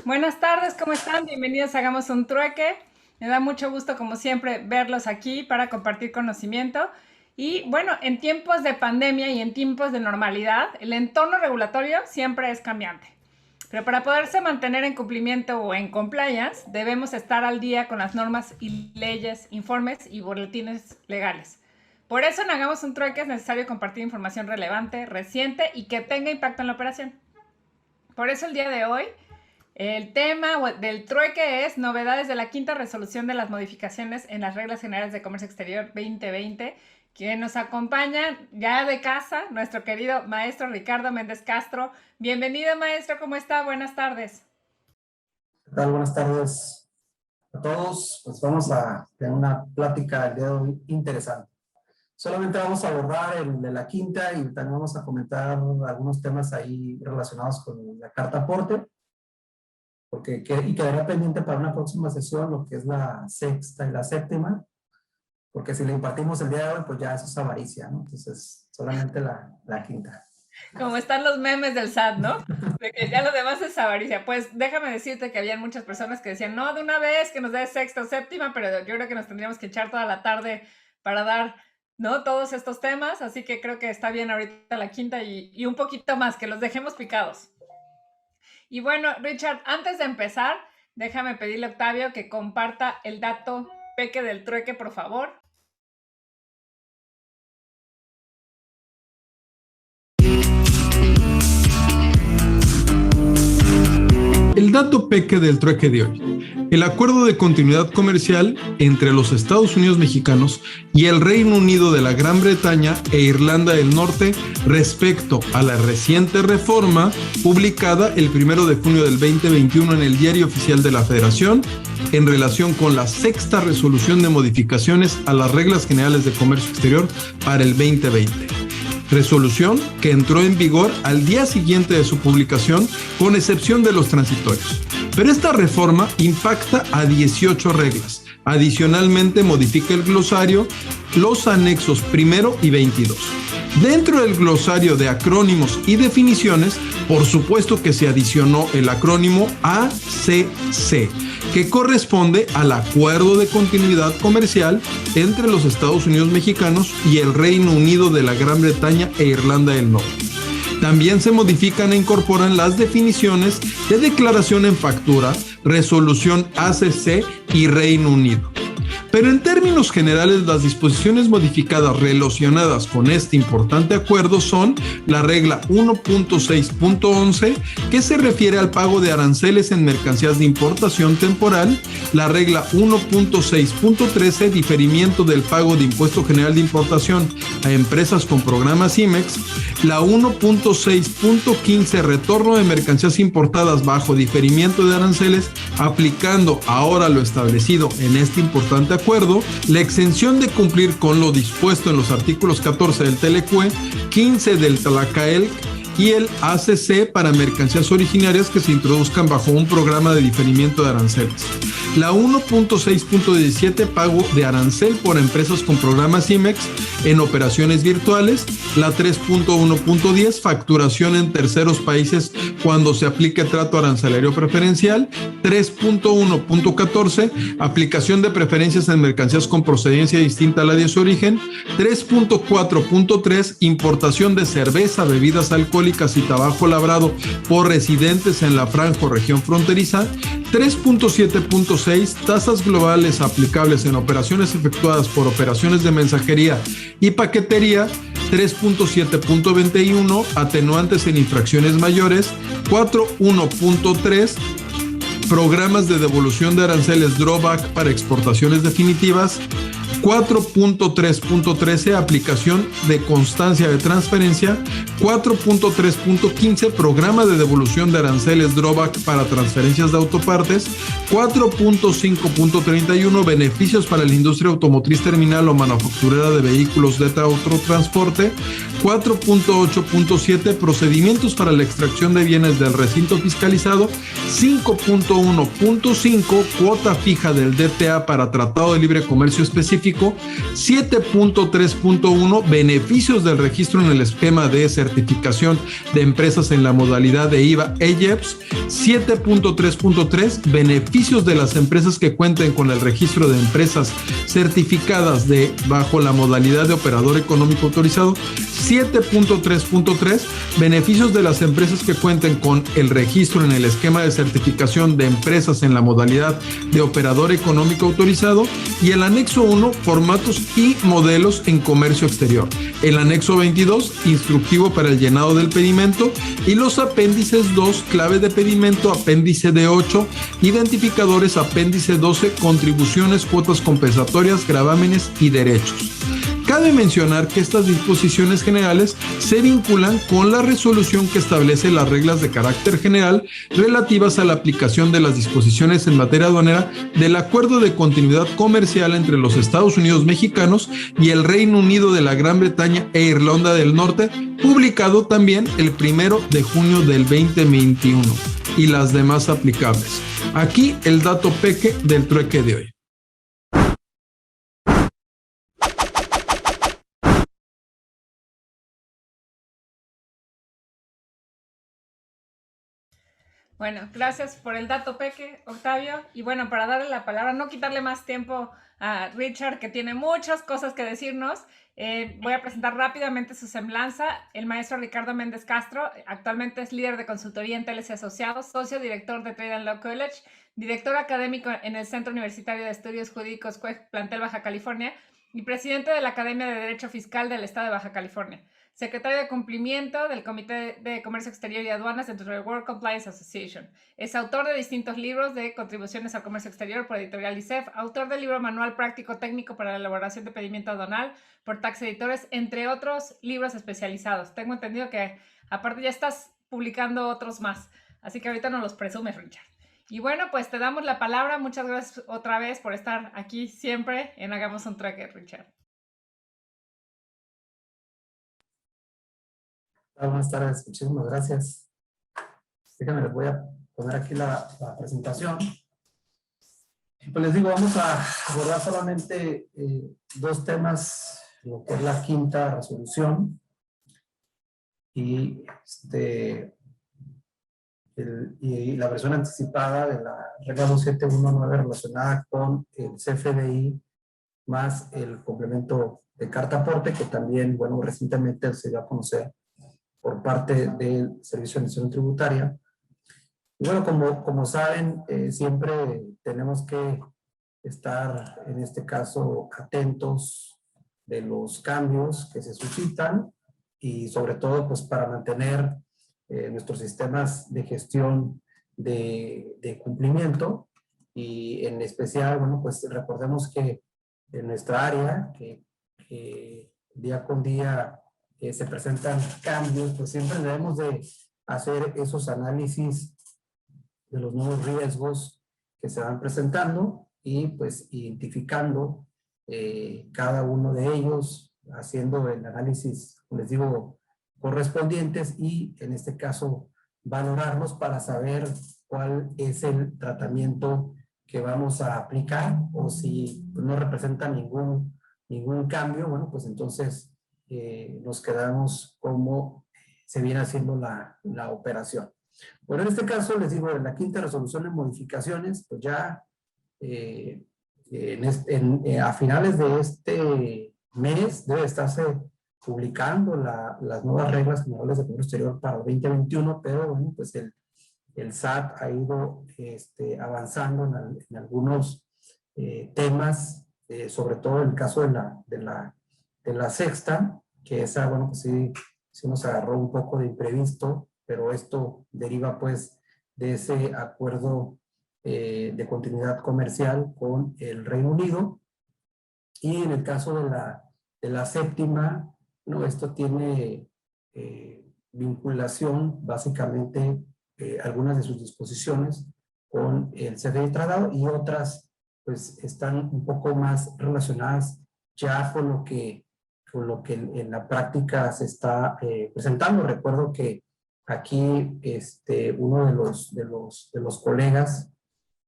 Buenas tardes, ¿cómo están? Bienvenidos a Hagamos un Trueque. Me da mucho gusto, como siempre, verlos aquí para compartir conocimiento. Y bueno, en tiempos de pandemia y en tiempos de normalidad, el entorno regulatorio siempre es cambiante. Pero para poderse mantener en cumplimiento o en compliance, debemos estar al día con las normas y leyes, informes y boletines legales. Por eso en Hagamos un Trueque es necesario compartir información relevante, reciente y que tenga impacto en la operación. Por eso el día de hoy el tema del trueque es novedades de la quinta resolución de las modificaciones en las reglas generales de comercio exterior 2020, que nos acompaña ya de casa nuestro querido maestro Ricardo Méndez Castro. Bienvenido, maestro, ¿cómo está? Buenas tardes. ¿Qué tal? Buenas tardes a todos. Pues vamos a tener una plática el día de hoy interesante. Solamente vamos a abordar el de la quinta y también vamos a comentar algunos temas ahí relacionados con la carta aporte, y quedará pendiente para una próxima sesión lo que es la sexta y la séptima, porque si le impartimos el día de hoy, pues ya eso es avaricia, ¿no? Entonces, solamente la quinta. Como están los memes del SAT, ¿no? De que ya lo demás es avaricia. Pues déjame decirte que habían muchas personas que decían, no, de una vez, que nos dé sexta o séptima, pero yo creo que nos tendríamos que echar toda la tarde para dar, ¿no?, todos estos temas, así que creo que está bien ahorita la quinta y un poquito más, que los dejemos picados. Y bueno, Richard, antes de empezar, déjame pedirle a Octavio que comparta el dato peque del trueque, por favor. El dato peque del trueque de hoy. El acuerdo de continuidad comercial entre los Estados Unidos mexicanos y el Reino Unido de la Gran Bretaña e Irlanda del Norte respecto a la reciente reforma publicada el 1 de junio del 2021 en el Diario Oficial de la Federación en relación con la sexta resolución de modificaciones a las reglas generales de comercio exterior para el 2020. Resolución que entró en vigor al día siguiente de su publicación, con excepción de los transitorios. Pero esta reforma impacta a 18 reglas. Adicionalmente modifica el glosario, los anexos 1 y 22. Dentro del glosario de acrónimos y definiciones, por supuesto que se adicionó el acrónimo ACC, que corresponde al Acuerdo de Continuidad Comercial entre los Estados Unidos mexicanos y el Reino Unido de la Gran Bretaña e Irlanda del Norte. También se modifican e incorporan las definiciones de declaración en factura, resolución ACC y Reino Unido. Pero en términos generales, las disposiciones modificadas relacionadas con este importante acuerdo son la regla 1.6.11, que se refiere al pago de aranceles en mercancías de importación temporal, la regla 1.6.13, diferimiento del pago de impuesto general de importación a empresas con programas IMEX, la 1.6.15, retorno de mercancías importadas bajo diferimiento de aranceles, aplicando ahora lo establecido en este importante acuerdo, la exención de cumplir con lo dispuesto en los artículos 14 del TLQ, 15 del TLACAEL y el ACC para mercancías originarias que se introduzcan bajo un programa de diferimiento de aranceles. La 1.6.17, pago de arancel por empresas con programas IMEX en operaciones virtuales. La 3.1.10, facturación en terceros países cuando se aplique trato arancelario preferencial. 3.1.14, aplicación de preferencias en mercancías con procedencia distinta a la de su origen. 3.4.3, importación de cerveza, bebidas alcohólicas y tabaco labrado por residentes en la franja o región fronteriza. 3.7.6, tasas globales aplicables en operaciones efectuadas por operaciones de mensajería y paquetería. 3.7.21, atenuantes en infracciones mayores. 4.1.3, programas de devolución de aranceles drawback para exportaciones definitivas. 4.3.13, aplicación de constancia de transferencia. 4.3.15, programa de devolución de aranceles drawback para transferencias de autopartes. 4.5.31, beneficios para la industria automotriz terminal o manufacturera de vehículos de autotransporte. 4.8.7, procedimientos para la extracción de bienes del recinto fiscalizado. 5.1.5, cuota fija del DTA para Tratado de Libre Comercio específico específico, 7.3.1 beneficios del registro en el esquema de certificación de empresas en la modalidad de IVA EYEPS, 7.3.3 beneficios de las empresas que cuenten con el registro de empresas certificadas bajo la modalidad de operador económico autorizado, 7.3.3 beneficios de las empresas que cuenten con el registro en el esquema de certificación de empresas en la modalidad de operador económico autorizado, y el anexo 1, formatos y modelos en comercio exterior, el anexo 22, instructivo para el llenado del pedimento, y los apéndices 2, clave de pedimento, apéndice D8, identificadores, apéndice 12, contribuciones, cuotas compensatorias, gravámenes y derechos. Cabe mencionar que estas disposiciones generales se vinculan con la resolución que establece las reglas de carácter general relativas a la aplicación de las disposiciones en materia aduanera del Acuerdo de Continuidad Comercial entre los Estados Unidos mexicanos y el Reino Unido de la Gran Bretaña e Irlanda del Norte, publicado también el 1 de junio del 2021, y las demás aplicables. Aquí el dato peque del trueque de hoy. Bueno, gracias por el dato, Peque, Octavio. Y bueno, para darle la palabra, no quitarle más tiempo a Richard, que tiene muchas cosas que decirnos, voy a presentar rápidamente su semblanza. El maestro Ricardo Méndez Castro actualmente es líder de consultoría en TLC Asociados, socio director de Trade and Law College, director académico en el Centro Universitario de Estudios Jurídicos CUEG, plantel Baja California, y presidente de la Academia de Derecho Fiscal del Estado de Baja California. Secretario de Cumplimiento del Comité de Comercio Exterior y Aduanas dentro del World Compliance Association. Es autor de distintos libros de contribuciones al comercio exterior por Editorial ICEF, autor del libro Manual Práctico Técnico para la Elaboración de Pedimento Aduanal por Tax Editores, entre otros libros especializados. Tengo entendido que aparte ya estás publicando otros más, así que ahorita nos los presumes, Richard. Y bueno, pues te damos la palabra. Muchas gracias otra vez por estar aquí siempre en Hagamos un Trueque, Richard. Buenas tardes, muchísimas gracias. Déjenme, les voy a poner aquí la presentación. Y pues les digo, vamos a abordar solamente dos temas, lo que es la quinta resolución y, y la versión anticipada de la regla 2719 relacionada con el CFDI más el complemento de carta aporte, que también, bueno, recientemente se dio a conocer por parte del Servicio de Administración Tributaria. Y bueno, como saben, siempre tenemos que estar, en este caso, atentos de los cambios que se suscitan y sobre todo, pues, para mantener nuestros sistemas de gestión de cumplimiento. Y en especial, bueno, pues recordemos que en nuestra área, que día con día se presentan cambios, pues siempre debemos de hacer esos análisis de los nuevos riesgos que se van presentando y pues identificando cada uno de ellos, haciendo el análisis, les digo, correspondientes y en este caso valorarlos para saber cuál es el tratamiento que vamos a aplicar, o si no representa ningún cambio, bueno, pues entonces nos quedamos como se viene haciendo la operación. Bueno, en este caso, les digo, en la quinta resolución de modificaciones, pues ya a finales de este mes debe estarse publicando las nuevas reglas generales de comercio exterior para el 2021, pero bueno, pues el SAT ha ido avanzando en algunos temas, sobre todo en el caso de la sexta, que esa, bueno, pues sí nos agarró un poco de imprevisto, pero esto deriva pues de ese acuerdo de continuidad comercial con el Reino Unido. Y en el caso de la séptima, no, esto tiene vinculación básicamente algunas de sus disposiciones con el CFDI tratado y otras pues están un poco más relacionadas ya con lo que en la práctica se está presentando. Recuerdo que aquí uno de los colegas,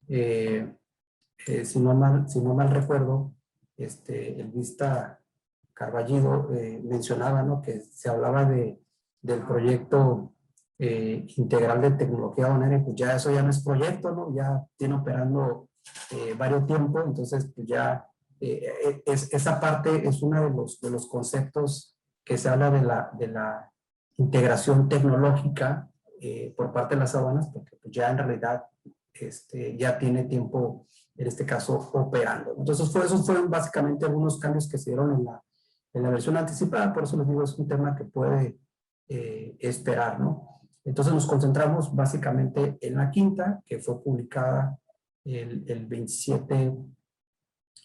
si no mal recuerdo, Elvista Carballido mencionaba, ¿no? Que se hablaba del proyecto integral de tecnología aduanera, y pues ya eso ya no es proyecto, ¿no? Ya tiene operando varios tiempos, entonces pues ya esa parte es uno de los conceptos que se habla de la integración tecnológica por parte de las aduanas, porque pues ya en realidad ya tiene tiempo, en este caso, operando. Entonces, esos fueron básicamente algunos cambios que se dieron en la versión anticipada, por eso les digo, es un tema que puede esperar, ¿no? Entonces nos concentramos básicamente en la quinta, que fue publicada el 27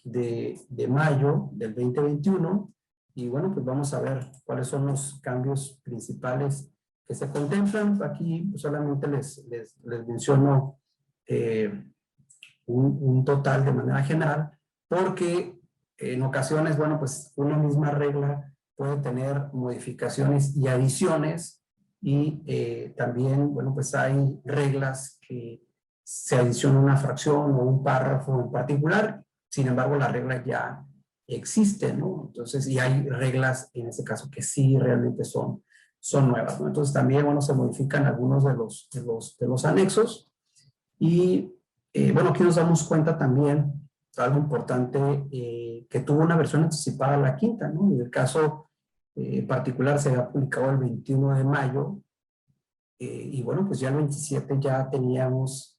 de mayo del 2021, y bueno, pues vamos a ver cuáles son los cambios principales que se contemplan. Aquí solamente les menciono un total de manera general, porque en ocasiones, bueno, pues una misma regla puede tener modificaciones y adiciones, y también, bueno, pues hay reglas que se adiciona una fracción o un párrafo en particular, sin embargo la regla ya existe, ¿no? Entonces, y hay reglas en este caso que sí realmente son nuevas, ¿no? Entonces también, bueno, se modifican algunos de los anexos, y bueno, aquí nos damos cuenta también, algo importante, que tuvo una versión anticipada a la quinta, ¿no? En el caso particular se había publicado el 21 de mayo, y bueno, pues ya el 27 ya teníamos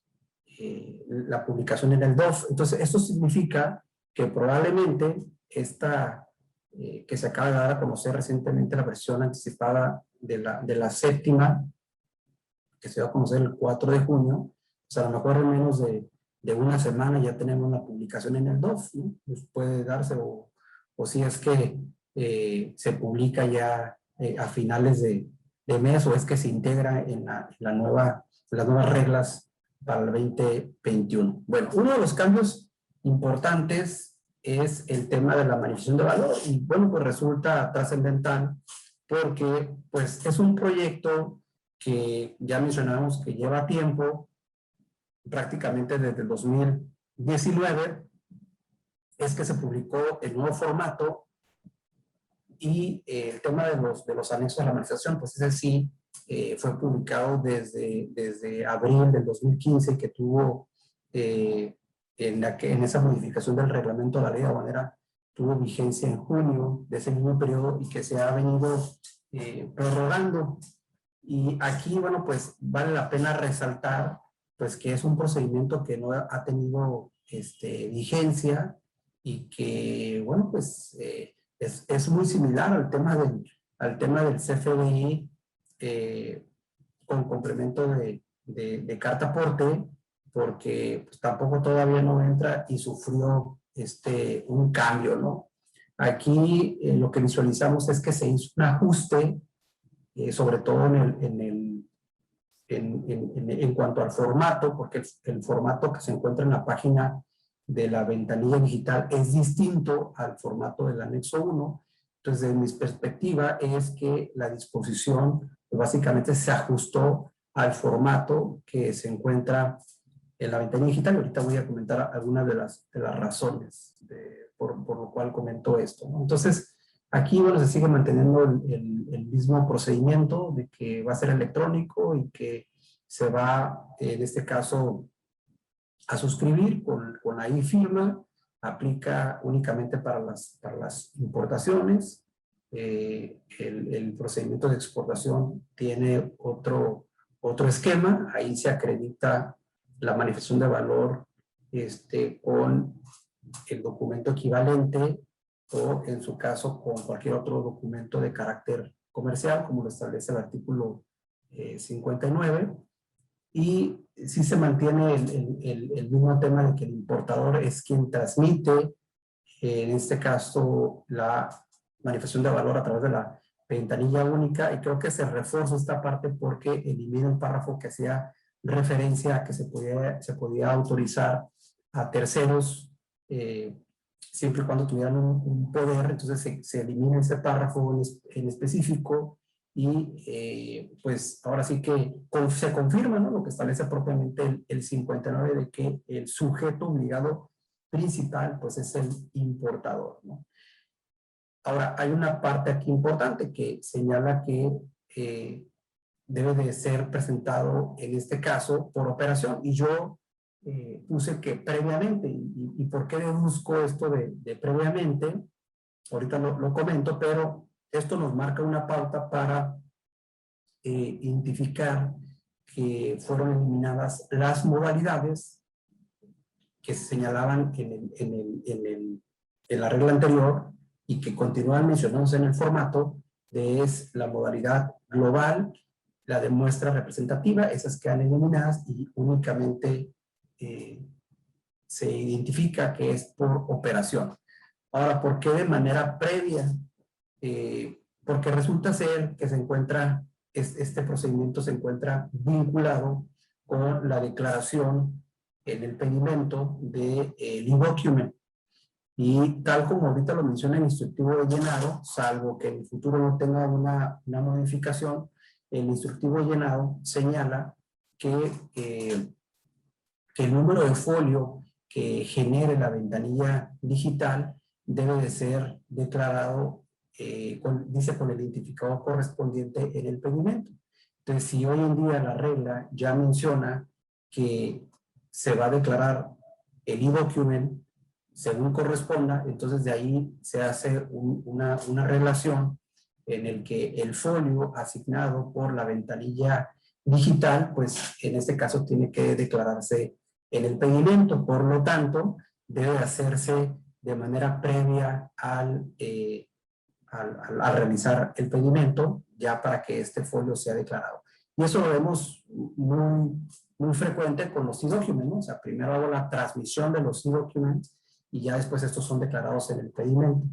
la publicación en el DOF. Entonces, esto significa que probablemente que se acaba de dar a conocer recientemente la versión anticipada de la séptima, que se va a conocer el 4 de junio, pues a lo mejor en menos de una semana ya tenemos la publicación en el DOF, ¿no? Pues puede darse, o si es que se publica ya a finales de mes, o es que se integra en las nuevas reglas para el 2021. Bueno, uno de los cambios importantes es el tema de la manifestación de valor, y bueno, pues resulta trascendental porque pues es un proyecto que ya mencionamos que lleva tiempo, prácticamente desde el 2019, es que se publicó el nuevo formato, y el tema de los anexos a la manifestación, pues ese sí fue publicado desde abril del 2015, que tuvo en esa modificación del reglamento de la ley aduanera, tuvo vigencia en junio de ese mismo periodo, y que se ha venido prorrogando. Y aquí, bueno, pues vale la pena resaltar pues que es un procedimiento que no ha tenido vigencia, y que, bueno, pues es muy similar al tema del CFDI con complemento de carta aporte, porque pues, tampoco todavía no entra y sufrió un cambio, ¿no? Aquí lo que visualizamos es que se hizo un ajuste, sobre todo en cuanto al formato, porque el formato que se encuentra en la página de la ventanilla digital es distinto al formato del anexo 1. Entonces, desde mi perspectiva es que la disposición pues, básicamente se ajustó al formato que se encuentra en la ventanilla digital. Ahorita voy a comentar algunas de las razones por lo cual comento esto, ¿no? Entonces, aquí, bueno, se sigue manteniendo el mismo procedimiento de que va a ser electrónico, y que se va, en este caso, a suscribir con la e-firma. Aplica únicamente para las importaciones. El procedimiento de exportación tiene otro esquema. Ahí se acredita la manifestación de valor con el documento equivalente, o en su caso con cualquier otro documento de carácter comercial, como lo establece el artículo 59. Y sí se mantiene el mismo tema de que el importador es quien transmite, en este caso, la manifestación de valor a través de la ventanilla única, y creo que se refuerza esta parte porque elimina el párrafo que hacía referencia a que se podía autorizar a terceros siempre y cuando tuvieran un poder. Entonces se elimina ese párrafo en específico, y pues ahora sí que se confirma, ¿no?, lo que establece propiamente el 59, de que el sujeto obligado principal pues es el importador, ¿no? Ahora, hay una parte aquí importante que señala que debe de ser presentado en este caso por operación, y yo puse que previamente. ¿Y por qué deduzco esto de previamente? Ahorita lo comento, pero esto nos marca una pauta para identificar que fueron eliminadas las modalidades que se señalaban en la regla anterior y que continúan mencionándose en el formato, es la modalidad global, la de muestra representativa, esas quedan eliminadas y únicamente se identifica que es por operación. Ahora, ¿por qué de manera previa? Porque resulta ser que este procedimiento se encuentra vinculado con la declaración en el pedimento del e-document. Y tal como ahorita lo menciona el instructivo de llenado, salvo que en el futuro no tenga una modificación, el instructivo de llenado señala que el número de folio que genere la ventanilla digital debe de ser declarado, dice, con el identificador correspondiente en el pedimento. Entonces, si hoy en día la regla ya menciona que se va a declarar el e-document según corresponda, entonces de ahí se hace una relación en el que el folio asignado por la ventanilla digital, pues en este caso tiene que declararse en el pedimento. Por lo tanto, debe hacerse de manera previa al realizar el pedimento, ya para que este folio sea declarado. Y eso lo vemos muy frecuente con los e-documents, ¿no? O sea, primero hago la transmisión de los e-documents y ya después estos son declarados en el pedimento.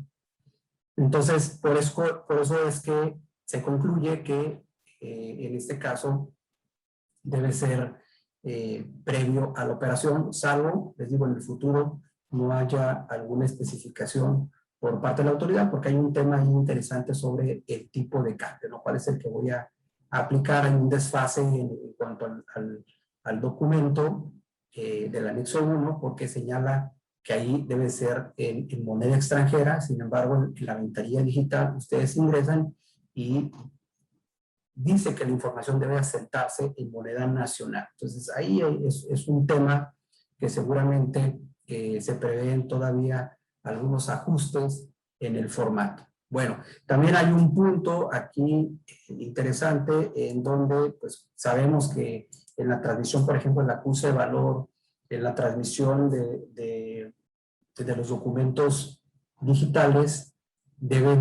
Entonces, por eso es que se concluye que en este caso debe ser previo a la operación, salvo, les digo, en el futuro no haya alguna especificación por parte de la autoridad, porque hay un tema ahí interesante sobre el tipo de cambio, ¿no? ¿Cuál es el que voy a aplicar? En un desfase en cuanto al documento del anexo 1, porque señala que ahí debe ser en moneda extranjera. Sin embargo, en la ventanilla digital ustedes ingresan y dice que la información debe asentarse en moneda nacional. Entonces, ahí es un tema que seguramente se prevén todavía algunos ajustes en el formato. Bueno, también hay un punto aquí interesante en donde pues sabemos que en la transmisión, por ejemplo, en la acuse de valor, en la transmisión de los documentos digitales, debe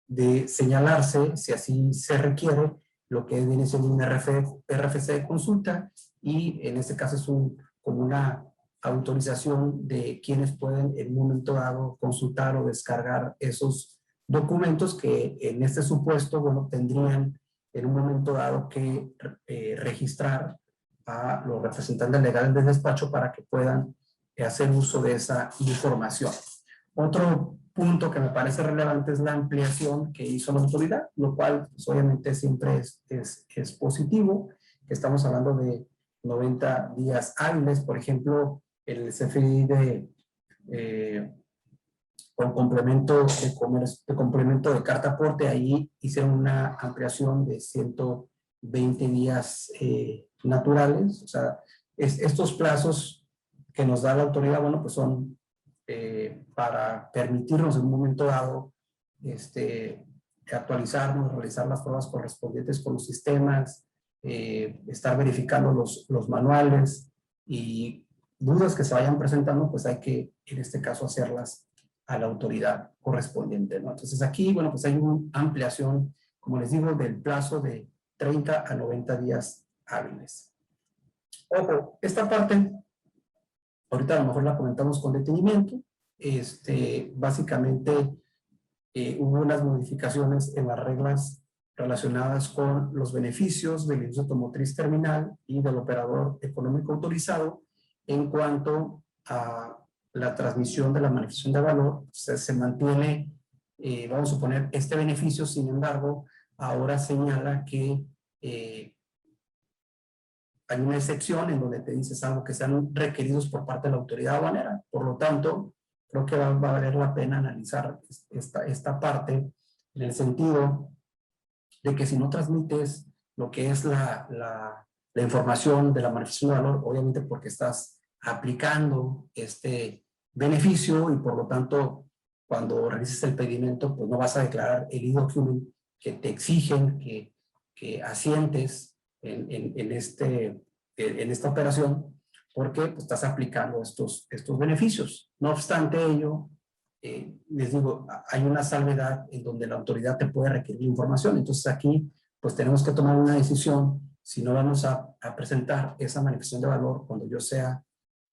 de señalarse, si así se requiere, lo que viene siendo un RFC de consulta, y en este caso es como una autorización de quienes pueden en un momento dado consultar o descargar esos documentos que en este supuesto, bueno, tendrían en un momento dado que registrar a los representantes legales del despacho para que puedan hacer uso de esa información. Otro punto que me parece relevante es la ampliación que hizo la autoridad, lo cual pues, obviamente siempre es positivo, que estamos hablando de 90 días hábiles. Por ejemplo, el CFDI con complemento de carta aporte, ahí hicieron una ampliación de 120 días naturales. O sea, estos plazos que nos da la autoridad, bueno, pues son para permitirnos en un momento dado actualizarnos, realizar las pruebas correspondientes con los sistemas, estar verificando los manuales, y dudas que se vayan presentando, pues hay que, en este caso, hacerlas a la autoridad correspondiente, ¿no? Entonces aquí, bueno, pues hay una ampliación, como les digo, del plazo de 30 a 90 días hábiles. Ojo, esta parte, ahorita a lo mejor la comentamos con detenimiento. Básicamente hubo unas modificaciones en las reglas relacionadas con los beneficios del industria automotriz terminal y del operador económico autorizado en cuanto a la transmisión de la manifestación de valor. O sea, se mantiene, vamos a suponer, este beneficio. Sin embargo, ahora señala que hay una excepción en donde te dices algo que sean requeridos por parte de la autoridad aduanera. Por lo tanto, creo que va a valer la pena analizar esta parte en el sentido de que si no transmites lo que es la información de la manifestación de valor, obviamente porque estás aplicando este beneficio y por lo tanto cuando realices el pedimento pues no vas a declarar el e-document que te exigen que asientes en esta operación porque pues, estás aplicando estos beneficios. No obstante ello, les digo, hay una salvedad en donde la autoridad te puede requerir información. Entonces aquí pues tenemos que tomar una decisión si no vamos a presentar esa manifestación de valor cuando yo sea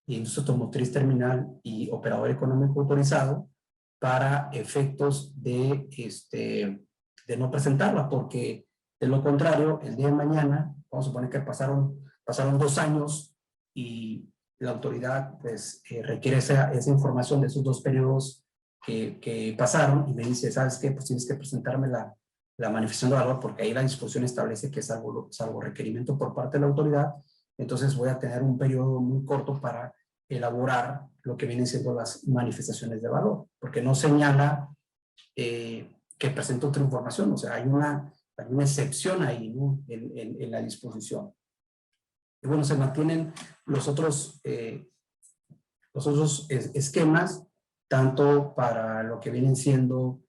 industria automotriz terminal y operador económico autorizado para efectos de no presentarla, porque de lo contrario, el día de mañana, vamos a suponer que pasaron 2 años y la autoridad pues, requiere esa información de esos 2 periodos que pasaron y me dice, ¿sabes qué? Pues tienes que presentarme la manifestación de valor porque ahí la disposición establece que es algo requerimiento por parte de la autoridad. Entonces voy a tener un periodo muy corto para elaborar lo que vienen siendo las manifestaciones de valor, porque no señala que presente otra información, o sea, hay una excepción ahí, ¿no? en la disposición. Y bueno, se mantienen los otros esquemas, tanto para lo que vienen siendo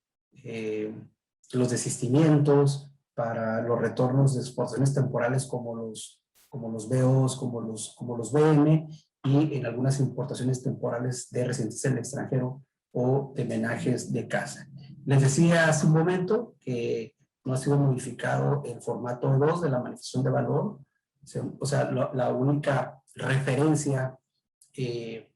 los desistimientos, para los retornos de exportaciones temporales como los BOs, como los BM, y en algunas importaciones temporales de residentes en el extranjero o de menajes de casa. Les decía hace un momento que no ha sido modificado el formato 2 de la manifestación de valor, o sea, la única referencia que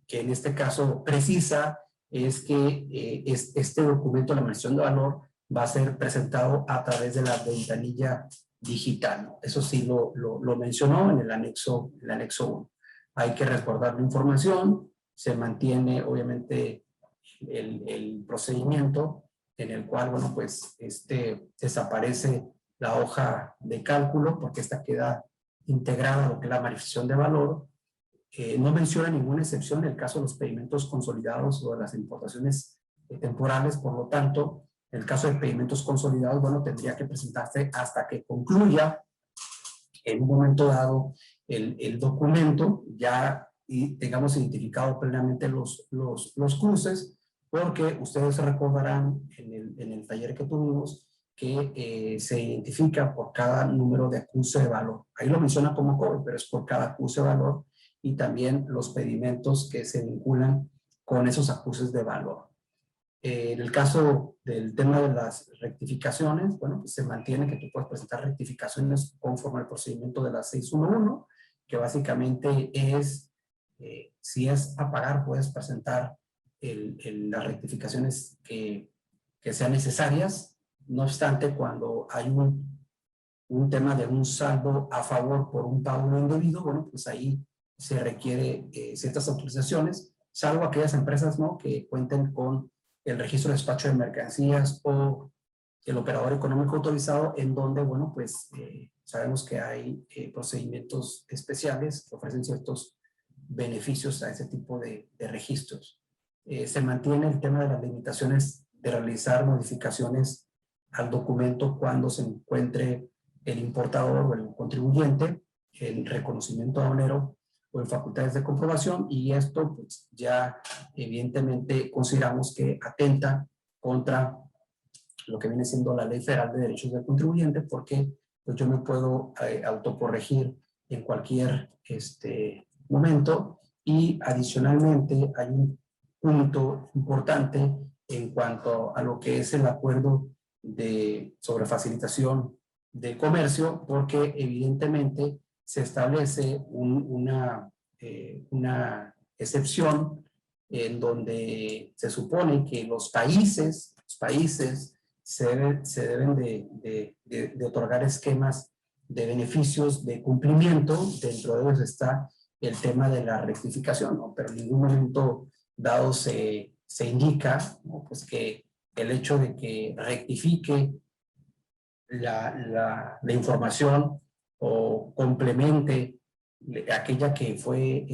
en este caso precisa es que este documento de la manifestación de valor va a ser presentado a través de la ventanilla digital, ¿no? Eso sí lo mencionó en el anexo 1. Hay que resguardar la información, se mantiene obviamente el procedimiento en el cual, bueno, pues desaparece la hoja de cálculo porque esta queda integrada a lo que es la manifestación de valor. No menciona ninguna excepción en el caso de los pedimentos consolidados o de las importaciones temporales, por lo tanto, en el caso de pedimentos consolidados, bueno, tendría que presentarse hasta que concluya en un momento dado el documento, ya y tengamos identificado plenamente los cruces, porque ustedes recordarán en el taller que tuvimos que se identifica por cada número de acuse de valor. Ahí lo menciona como cobre, pero es por cada acuse de valor y también los pedimentos que se vinculan con esos acuses de valor. En el caso del tema de las rectificaciones, bueno, pues se mantiene que tú puedes presentar rectificaciones conforme al procedimiento de la 611, que básicamente es, si es a pagar, puedes presentar las rectificaciones que sean necesarias. No obstante, cuando hay un tema de un saldo a favor por un pago no indebido, bueno, pues ahí se requiere ciertas autorizaciones, salvo aquellas empresas, ¿no?, que cuenten con el registro de despacho de mercancías o el operador económico autorizado, en donde, bueno, pues sabemos que hay procedimientos especiales que ofrecen ciertos beneficios a ese tipo de registros. Se mantiene el tema de las limitaciones de realizar modificaciones al documento cuando se encuentre el importador o el contribuyente en reconocimiento aduanero o en facultades de comprobación, y esto pues ya evidentemente consideramos que atenta contra lo que viene siendo la Ley Federal de Derechos del Contribuyente, porque pues yo me puedo autocorregir en cualquier momento, y adicionalmente hay un punto importante en cuanto a lo que es el acuerdo sobre facilitación de comercio, porque evidentemente se establece una excepción en donde se supone que los países se deben de otorgar esquemas de beneficios de cumplimiento. Dentro de ellos está el tema de la rectificación, ¿no? Pero en ningún momento dado se indica, ¿no?, pues que el hecho de que rectifique la información o complemente aquella que fue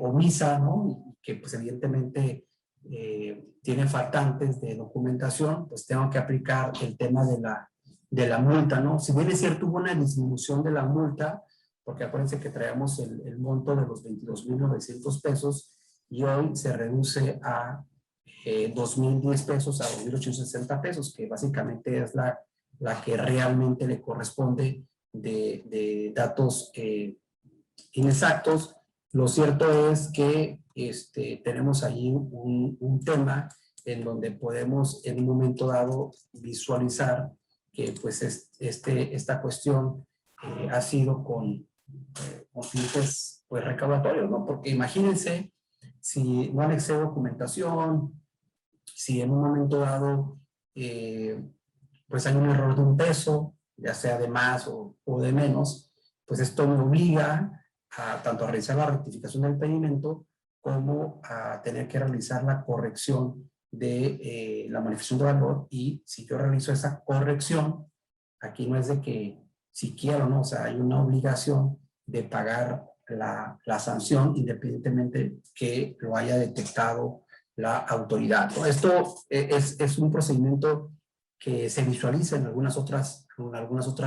omisa, ¿no? Y que pues evidentemente tiene faltantes de documentación, pues tengo que aplicar el tema de la multa, ¿no? Si bien es cierto, hubo una disminución de la multa, porque acuérdense que traíamos el monto de los 22,900 pesos y hoy se reduce a 2,010 pesos a 2,860 pesos, que básicamente es la que realmente le corresponde de datos inexactos. Lo cierto es que tenemos allí un tema en donde podemos en un momento dado visualizar que pues esta cuestión ha sido con fines pues recaudatorios, ¿no? Porque imagínense si no anexé documentación, si en un momento dado pues hay un error de un peso, ya sea de más o de menos, pues esto me obliga tanto a realizar la rectificación del pedimento como a tener que realizar la corrección de la manifestación de valor. Y si yo realizo esa corrección, aquí no es de que si quiero, ¿no? O sea, hay una obligación de pagar la sanción independientemente que lo haya detectado la autoridad, ¿no? Esto es un procedimiento que se visualiza en algunas otras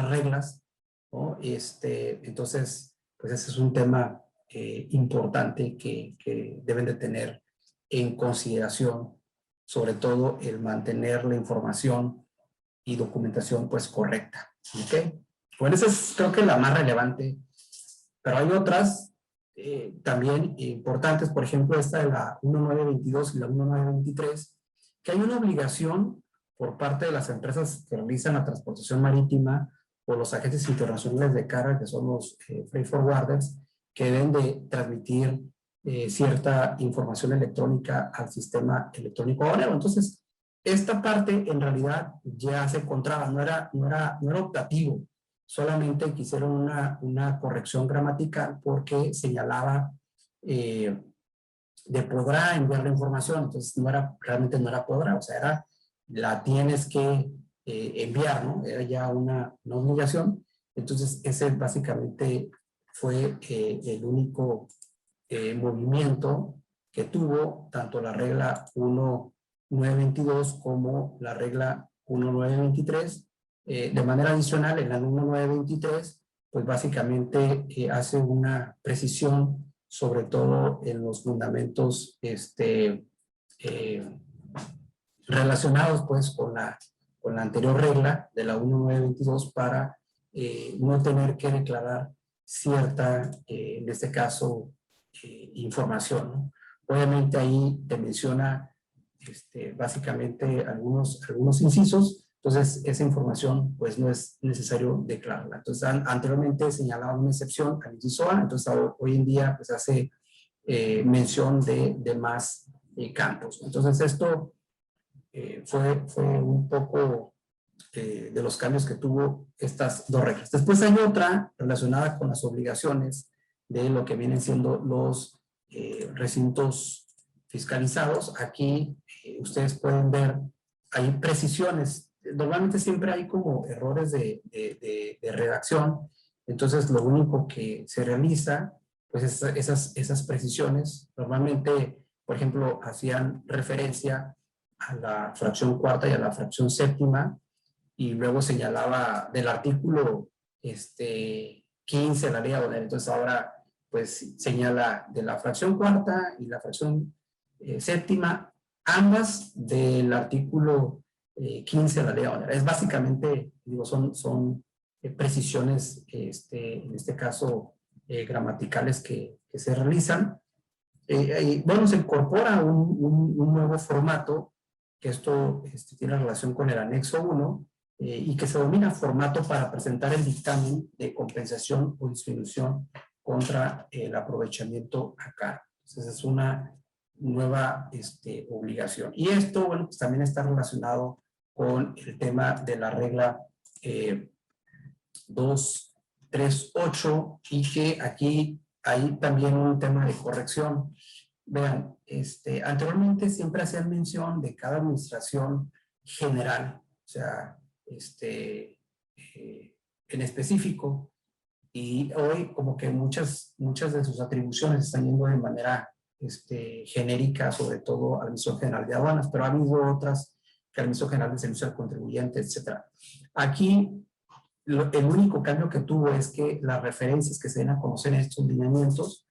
reglas, ¿no? Entonces, pues ese es un tema importante que deben de tener en consideración, sobre todo el mantener la información y documentación pues correcta, ¿ok? Bueno, esa es creo que la más relevante, pero hay otras también importantes, por ejemplo esta de la 1922 y la 1923, que hay una obligación por parte de las empresas que realizan la transportación marítima o los agentes internacionales de carga, que son los freight forwarders, que deben de transmitir cierta información electrónica al sistema electrónico aduanero. Entonces, esta parte en realidad ya se encontraba, no era optativo, solamente quisieron una corrección gramatical porque señalaba de podrá enviar la información, entonces realmente no era podrá, o sea, era la tienes que enviar, ¿no? Era ya una obligación. Entonces, ese básicamente fue el único movimiento que tuvo tanto la regla 1922 como la regla 1923. De manera adicional, en la 1923, pues básicamente hace una precisión, sobre todo en los fundamentos relacionados pues con la anterior regla de la 1922 para no tener que declarar cierta, en este caso, información, ¿no? Obviamente ahí te menciona básicamente algunos incisos, entonces esa información pues no es necesario declararla. Entonces anteriormente señalaba una excepción al inciso A, entonces hoy en día pues hace mención de más campos. Entonces esto fue un poco de los cambios que tuvo estas dos reglas. Después hay otra relacionada con las obligaciones de lo que vienen siendo los recintos fiscalizados. Aquí ustedes pueden ver, hay precisiones. Normalmente siempre hay como errores de redacción. Entonces lo único que se realiza, pues esas precisiones, normalmente, por ejemplo, hacían referencia a la fracción cuarta y a la fracción séptima, y luego señalaba del artículo 15 de la ley aduanera. Entonces ahora pues señala de la fracción cuarta y la fracción séptima, ambas del artículo 15 de la ley aduanera. Es básicamente, digo, son precisiones, en este caso, gramaticales que se realizan. Bueno, se incorpora un nuevo formato, que esto tiene relación con el anexo 1, y que se denomina formato para presentar el dictamen de compensación o disminución contra el aprovechamiento a cargo. Entonces es una nueva obligación. Y esto, bueno, pues también está relacionado con el tema de la regla 238, y que aquí hay también un tema de corrección. Vean, anteriormente siempre hacían mención de cada administración general, o sea, en específico, y hoy como que muchas de sus atribuciones están yendo de manera genérica, sobre todo al Administrador General de Aduanas, pero ha habido otras que al Administrador General de Servicio al Contribuyente, etc. Aquí, el único cambio que tuvo es que las referencias que se den a conocer en estos lineamientos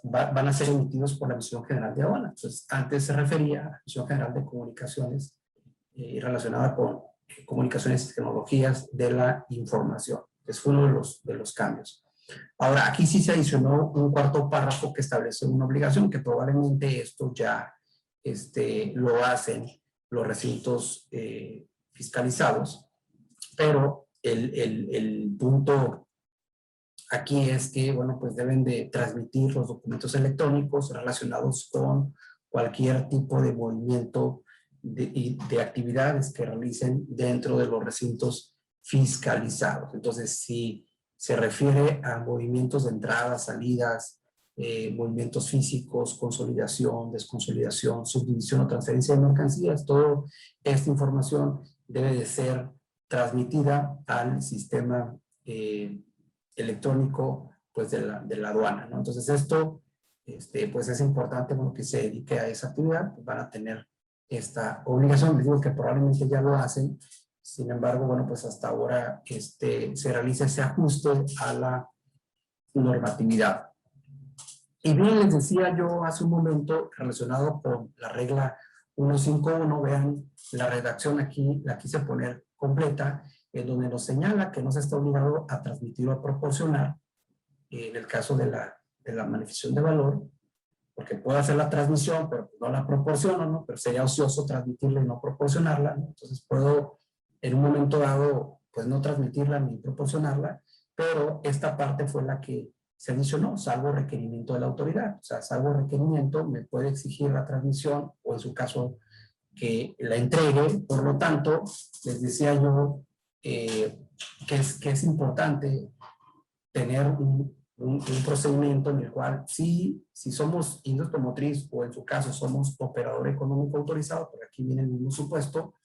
van a ser emitidos por la Administración General de Aduanas. Entonces, antes se refería a la Administración General de Comunicaciones relacionada con comunicaciones y tecnologías de la información. Es uno de los cambios. Ahora, aquí sí se adicionó un cuarto párrafo que establece una obligación, que probablemente esto ya lo hacen los recintos fiscalizados, pero el punto aquí es que, bueno, pues deben de transmitir los documentos electrónicos relacionados con cualquier tipo de movimiento de actividades que realicen dentro de los recintos fiscalizados. Entonces, si se refiere a movimientos de entradas, salidas, movimientos físicos, consolidación, desconsolidación, subdivisión o transferencia de mercancías, toda esta información debe de ser transmitida al sistema electrónico pues de la aduana, ¿no? Entonces esto pues es importante, bueno, que se dedique a esa actividad, pues van a tener esta obligación. Les digo que probablemente ya lo hacen, sin embargo, bueno, pues hasta ahora se realiza ese ajuste a la normatividad. Y bien, les decía yo hace un momento, relacionado con la regla 151, vean, la redacción aquí la quise poner completa, en donde nos señala que no se está obligado a transmitir o a proporcionar, en el caso de la manifestación de valor, porque puedo hacer la transmisión, pero no la proporciono, ¿no? Pero sería ocioso transmitirla y no proporcionarla, ¿no? Entonces puedo, en un momento dado, pues no transmitirla ni proporcionarla, pero esta parte fue la que se adicionó, salvo requerimiento de la autoridad. O sea, salvo requerimiento, me puede exigir la transmisión, o en su caso, que la entregue. Por lo tanto, les decía yo que es importante tener un procedimiento en el cual si somos industria motriz o en su caso somos operador económico autorizado, porque aquí viene el mismo supuesto,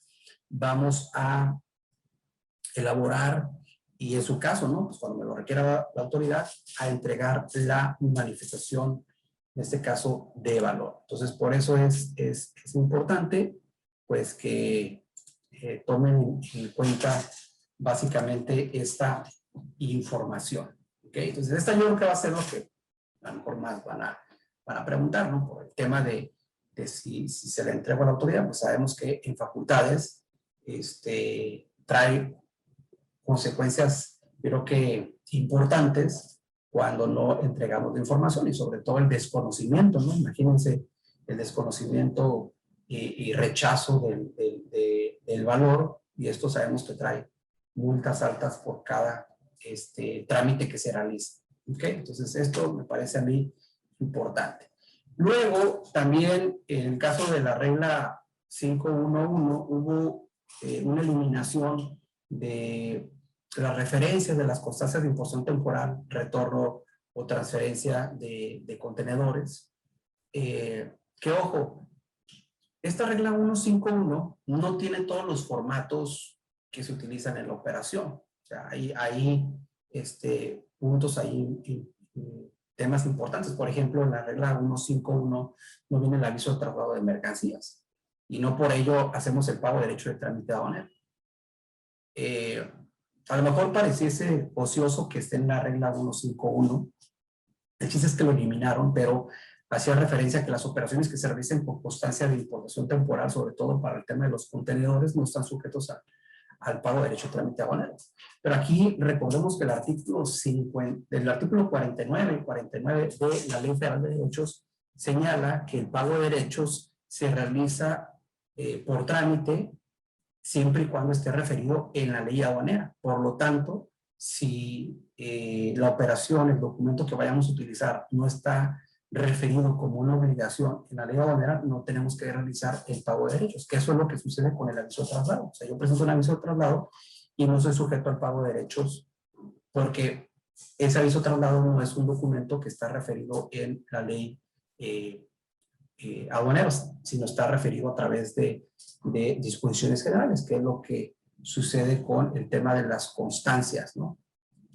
vamos a elaborar, y en su caso, ¿no? Pues cuando me lo requiera la autoridad, a entregar la manifestación, en este caso, de valor. Entonces, por eso es importante, pues, que tomen en cuenta básicamente esta información. ¿Okay? Entonces, esta yo creo que va a ser lo que a lo mejor más van a preguntar, ¿no? Por el tema de si se le entrega a la autoridad, pues sabemos que en facultades trae consecuencias, creo que importantes, cuando no entregamos la información, y sobre todo el desconocimiento, ¿no? Imagínense el desconocimiento y rechazo del valor, y esto sabemos que trae multas altas por cada trámite que se realiza. ¿Okay? Entonces esto me parece a mí importante. Luego también en el caso de la regla 511 hubo una eliminación de las referencias de las constancias de importación temporal, retorno o transferencia de contenedores. Que ojo, esta regla 151 no tiene todos los formatos que se utilizan en la operación. O sea, hay puntos ahí, temas importantes. Por ejemplo, en la regla 151 no viene el aviso de traslado de mercancías, y no por ello hacemos el pago de derecho de trámite aduanero. A lo mejor pareciese ocioso que esté en la regla 151. El chiste es que lo eliminaron, pero hacía referencia a que las operaciones que se realicen con constancia de importación temporal, sobre todo para el tema de los contenedores, no están sujetos al pago de derecho de trámite aduanero. Pero aquí recordemos que el artículo 49 y 49 de la Ley Federal de Derechos señala que el pago de derechos se realiza por trámite siempre y cuando esté referido en la ley aduanera. Por lo tanto, si la operación, el documento que vayamos a utilizar no está referido como una obligación en la ley aduanera, no tenemos que realizar el pago de derechos, que eso es lo que sucede con el aviso de traslado. O sea, yo presento un aviso de traslado y no soy sujeto al pago de derechos porque ese aviso de traslado no es un documento que está referido en la ley aduaneros, sino está referido a través de disposiciones generales, que es lo que sucede con el tema de las constancias, ¿no?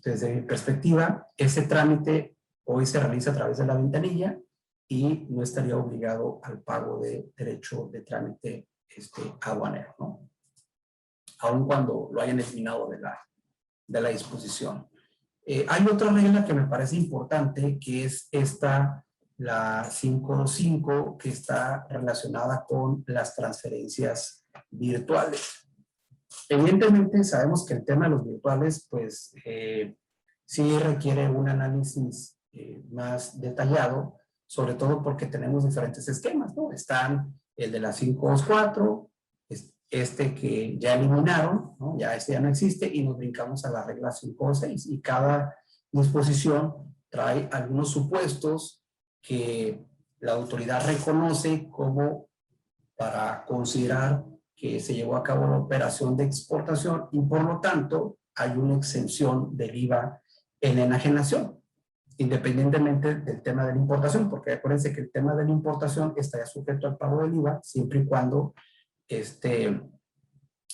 Desde mi perspectiva, ese trámite hoy se realiza a través de la ventanilla y no estaría obligado al pago de derecho de trámite aduanero, ¿no? Aun cuando lo hayan eliminado de la disposición. Hay otra regla que me parece importante, que es esta, la 5.5, que está relacionada con las transferencias virtuales. Evidentemente sabemos que el tema de los virtuales, pues, sí requiere un análisis más detallado, sobre todo porque tenemos diferentes esquemas, ¿no? Están el de la 5.4, que ya eliminaron, ¿no? Ya ya no existe, y nos brincamos a la regla 5.6, y cada disposición trae algunos supuestos que la autoridad reconoce como para considerar que se llevó a cabo la operación de exportación y por lo tanto hay una exención del IVA en la enajenación, independientemente del tema de la importación, porque acuérdense que el tema de la importación estaría sujeto al pago del IVA siempre y cuando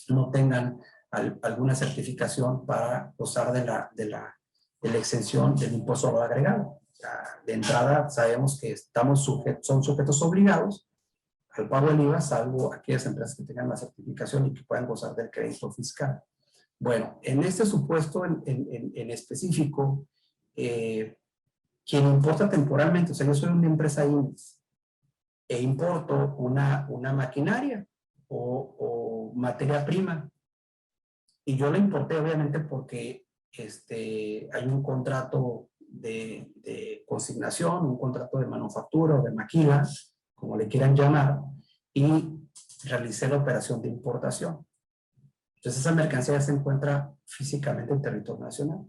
no tengan alguna certificación para gozar de la exención del impuesto al valor agregado. O sea, de entrada sabemos que son sujetos obligados al pago del IVA, salvo aquellas empresas que tengan la certificación y que puedan gozar del crédito fiscal. Bueno, en este supuesto en específico, quien importa temporalmente, o sea, yo soy una empresa IMEX e importo una maquinaria o materia prima, y yo la importé obviamente porque hay un contrato de consignación, un contrato de manufactura o de maquila, como le quieran llamar, y realicé la operación de importación. Entonces esa mercancía ya se encuentra físicamente en territorio nacional.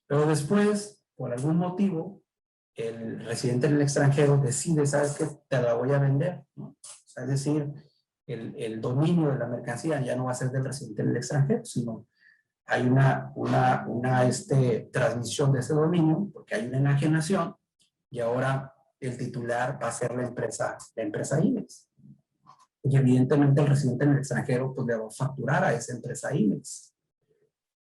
Pero después, por algún motivo, el residente en el extranjero decide, ¿sabes qué? Te la voy a vender, ¿no? O sea, es decir, el dominio de la mercancía ya no va a ser del residente en el extranjero, sino hay una transmisión de ese dominio, porque hay una enajenación, y ahora el titular va a ser la empresa IMEX. Y evidentemente el residente en el extranjero pues le va a facturar a esa empresa IMEX.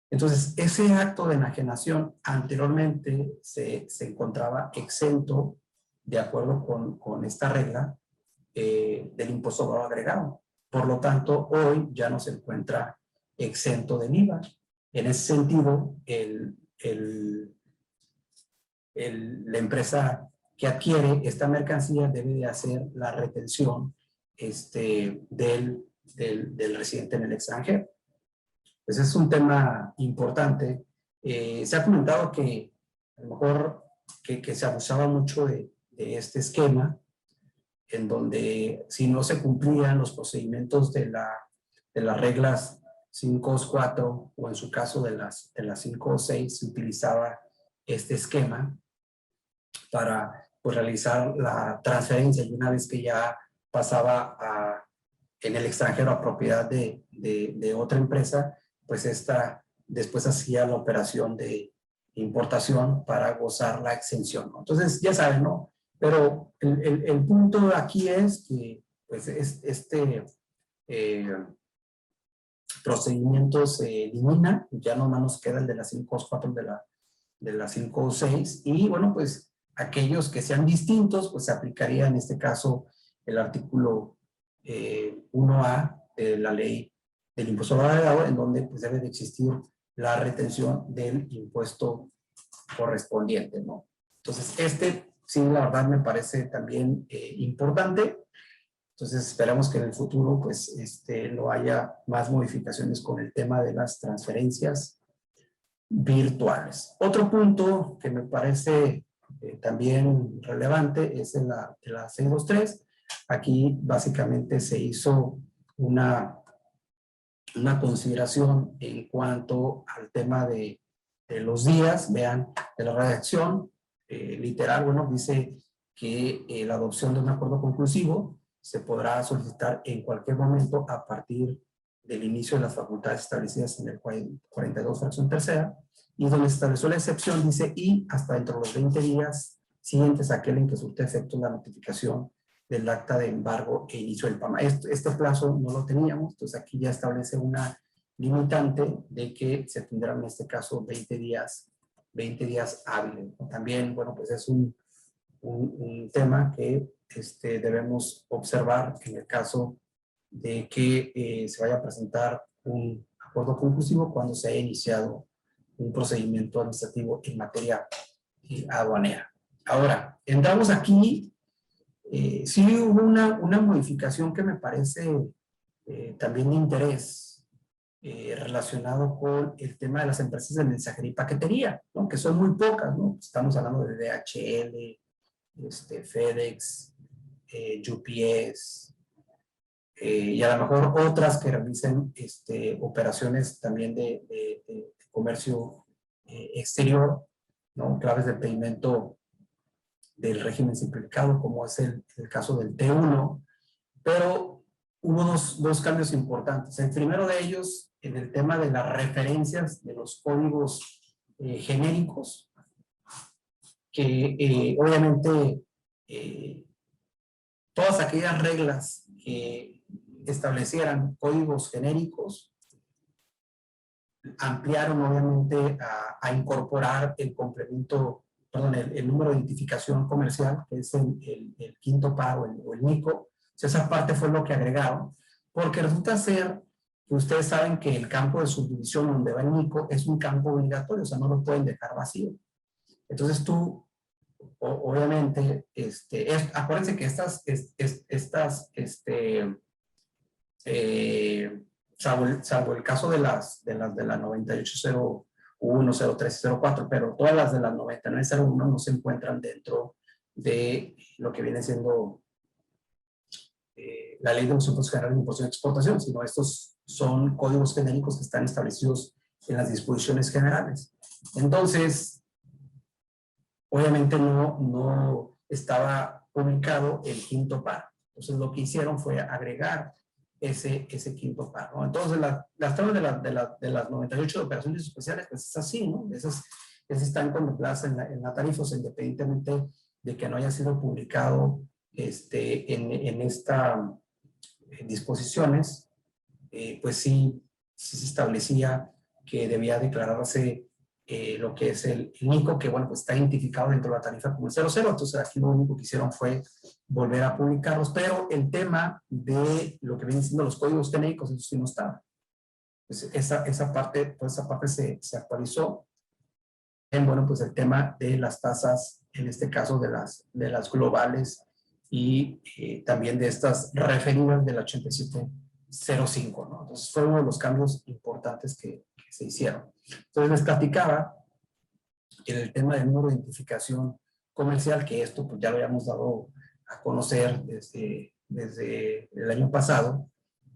Entonces, ese acto de enajenación anteriormente se encontraba exento, de acuerdo con esta regla, del impuesto al valor agregado. Por lo tanto, hoy ya no se encuentra exento del IVA. En ese sentido, la empresa que adquiere esta mercancía debe de hacer la retención del residente en el extranjero. Ese es un tema importante. Se ha comentado que a lo mejor que se abusaba mucho de este esquema, en donde si no se cumplían los procedimientos de las reglas 5.4 o en su caso de las 5.6, se utilizaba este esquema para pues, realizar la transferencia, y una vez que ya pasaba en el extranjero a propiedad de otra empresa, pues esta después hacía la operación de importación para gozar la exención, ¿no? Entonces, ya saben, ¿no? Pero el punto aquí es que pues, procedimiento se elimina, ya nomás nos queda el de la 5.4 de la 5.6, y bueno, pues aquellos que sean distintos, pues se aplicaría en este caso el artículo 1A de la ley del impuesto al valor agregado, en donde pues debe de existir la retención del impuesto correspondiente, ¿no? Entonces, sí, la verdad me parece también importante. Entonces, esperamos que en el futuro, pues, no haya más modificaciones con el tema de las transferencias virtuales. Otro punto que me parece también relevante es en la 623. Aquí, básicamente, se hizo una consideración en cuanto al tema de los días. Vean, de la redacción, literal, bueno, dice que la adopción de un acuerdo conclusivo se podrá solicitar en cualquier momento a partir del inicio de las facultades establecidas en el 42 fracción tercera, y donde se estableció la excepción, dice, y hasta dentro de los 20 días siguientes a aquel en que surte efecto la notificación del acta de embargo e inicio del PAMA. Este plazo no lo teníamos, entonces aquí ya establece una limitante de que se tendrán en este caso 20 días 20 días hábiles, ¿no? También, bueno, pues es un tema que debemos observar en el caso de que se vaya a presentar un acuerdo conclusivo cuando se haya iniciado un procedimiento administrativo en materia aduanera. Ahora, entramos aquí, sí hubo una modificación que me parece también de interés relacionado con el tema de las empresas de mensajería y paquetería, ¿no? Que son muy pocas, ¿no? Estamos hablando de DHL, FedEx, UPS, y a lo mejor otras que realicen operaciones también de comercio exterior, ¿no? Claves de pedimento del régimen simplificado, como es el caso del T1, pero hubo dos cambios importantes. El primero de ellos, en el tema de las referencias de los códigos genéricos, que obviamente todas aquellas reglas que establecieran códigos genéricos ampliaron obviamente a incorporar el complemento, perdón, el número de identificación comercial, que es el quinto par o el NICO. O sea, esa parte fue lo que agregaron, porque resulta ser que ustedes saben que el campo de subdivisión donde va el NICO es un campo obligatorio, o sea, no lo pueden dejar vacío. Entonces tú, obviamente, acuérdense que salvo el caso de la 9801, 03, 04, pero todas las de las 9901 no se encuentran dentro de lo que viene siendo la ley de los impuestos generales de importación y exportación, sino estos son códigos genéricos que están establecidos en las disposiciones generales. Entonces, obviamente no estaba publicado el quinto par. Entonces, lo que hicieron fue agregar ese quinto par, ¿no? Entonces, las tablas de las 98 de operaciones especiales, pues es así, ¿no? Esas están contempladas en la tarifa, o sea, independientemente de que no haya sido publicado en estas disposiciones, pues sí se establecía que debía declararse lo que es el NICO, que bueno, pues está identificado dentro de la tarifa como el 00, entonces aquí lo único que hicieron fue volver a publicarlos, pero el tema de lo que vienen siendo los códigos genéricos, eso sí no estaba. Pues esa parte se actualizó. Bueno, pues el tema de las tasas, en este caso de las globales y también de estas referidas del 8705, ¿no? Entonces fue uno de los cambios importantes que se hicieron. Entonces les platicaba en el tema del número de identificación comercial, que esto pues ya lo habíamos dado a conocer desde el año pasado,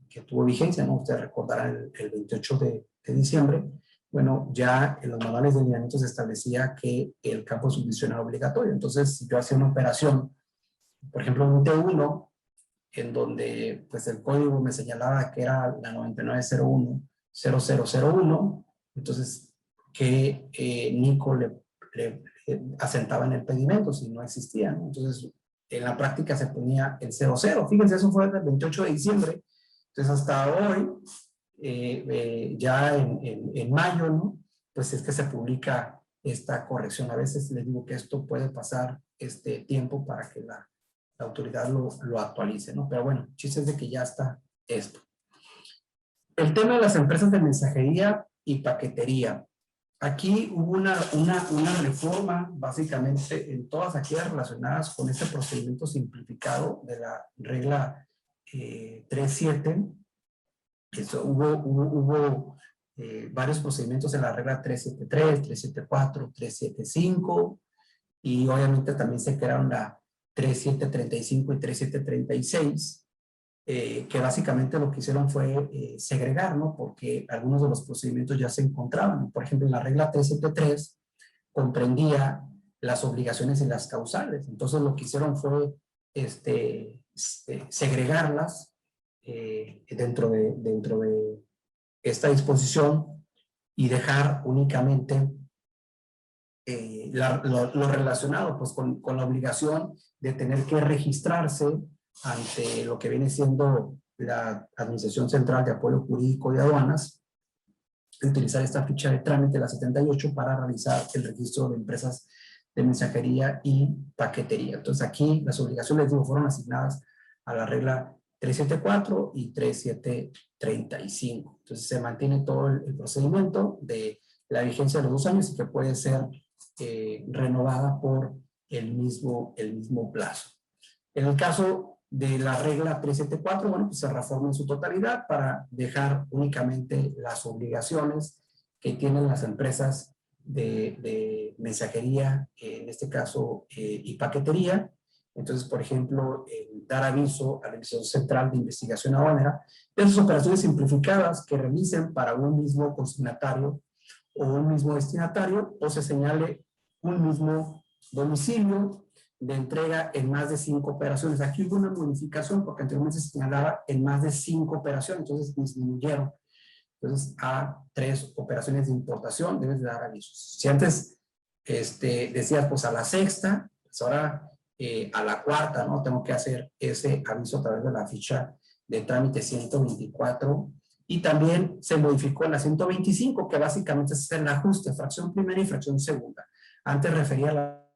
que tuvo vigencia, ¿no? Ustedes recordarán el 28 de diciembre. Bueno, ya en los manuales de lineamientos se establecía que el campo de subdivisión era obligatorio. Entonces, si yo hacía una operación, por ejemplo, un T1, en donde pues el código me señalaba que era la 9901-0001, entonces, ¿qué NICO le asentaba en el pedimento si no existía, ¿no? Entonces, en la práctica se ponía el 00. Fíjense, eso fue el 28 de diciembre. Entonces, hasta hoy, ya en mayo, ¿no? Pues es que se publica esta corrección. A veces les digo que esto puede pasar tiempo para que la autoridad lo actualice, ¿no? Pero bueno, chiste es de que ya está esto. El tema de las empresas de mensajería y paquetería. Aquí hubo una reforma, básicamente, en todas aquellas relacionadas con este procedimiento simplificado de la regla 3.7. Hubo varios procedimientos en la regla 373, 374, 375, y obviamente también se crearon la 3735 y 3736, que básicamente lo que hicieron fue segregar, ¿no? Porque algunos de los procedimientos ya se encontraban. Por ejemplo, en la regla 373 comprendía las obligaciones y las causales. Entonces, lo que hicieron fue segregarlas dentro de esta disposición y dejar únicamente lo relacionado pues, con la obligación de tener que registrarse ante lo que viene siendo la Administración Central de Apoyo Jurídico de Aduanas utilizar esta ficha de trámite, la 78, para realizar el registro de empresas de mensajería y paquetería. Entonces aquí las obligaciones, digo, fueron asignadas a la regla 374 y 3735. Entonces se mantiene todo el procedimiento de la vigencia de los 2 años y que puede ser renovada por el mismo plazo. En el caso de la regla 374, bueno, pues se reforma en su totalidad para dejar únicamente las obligaciones que tienen las empresas de mensajería, en este caso, y paquetería. Entonces, por ejemplo, dar aviso a la Dirección Central de Investigación Aduanera de esas operaciones simplificadas que realicen para un mismo consignatario o un mismo destinatario, o se señale un mismo domicilio de entrega en más de 5 operaciones. Aquí hubo una modificación porque anteriormente se señalaba en más de 5 operaciones, entonces disminuyeron. Entonces, a 3 operaciones de importación debes de dar avisos. Si antes decías, pues a la sexta, pues ahora a la cuarta, ¿no? Tengo que hacer ese aviso a través de la ficha de trámite 124. Y también se modificó en la 125, que básicamente es el ajuste, fracción primera y fracción segunda. Antes refería a la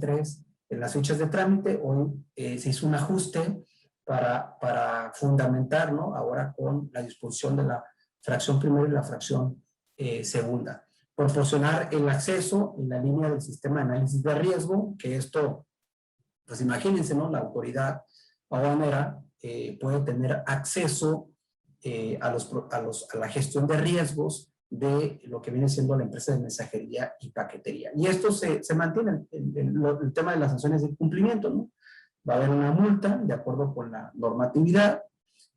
3 en las fichas de trámite, hoy se hizo un ajuste para fundamentar, ¿no? Ahora con la disposición de la fracción primera y la fracción segunda. Proporcionar el acceso en la línea del sistema de análisis de riesgo, que esto, pues imagínense, ¿no? La autoridad aduanera puede tener acceso a la gestión de riesgos de lo que viene siendo la empresa de mensajería y paquetería. Y esto se mantiene, el tema de las sanciones de cumplimiento, ¿no? Va a haber una multa de acuerdo con la normatividad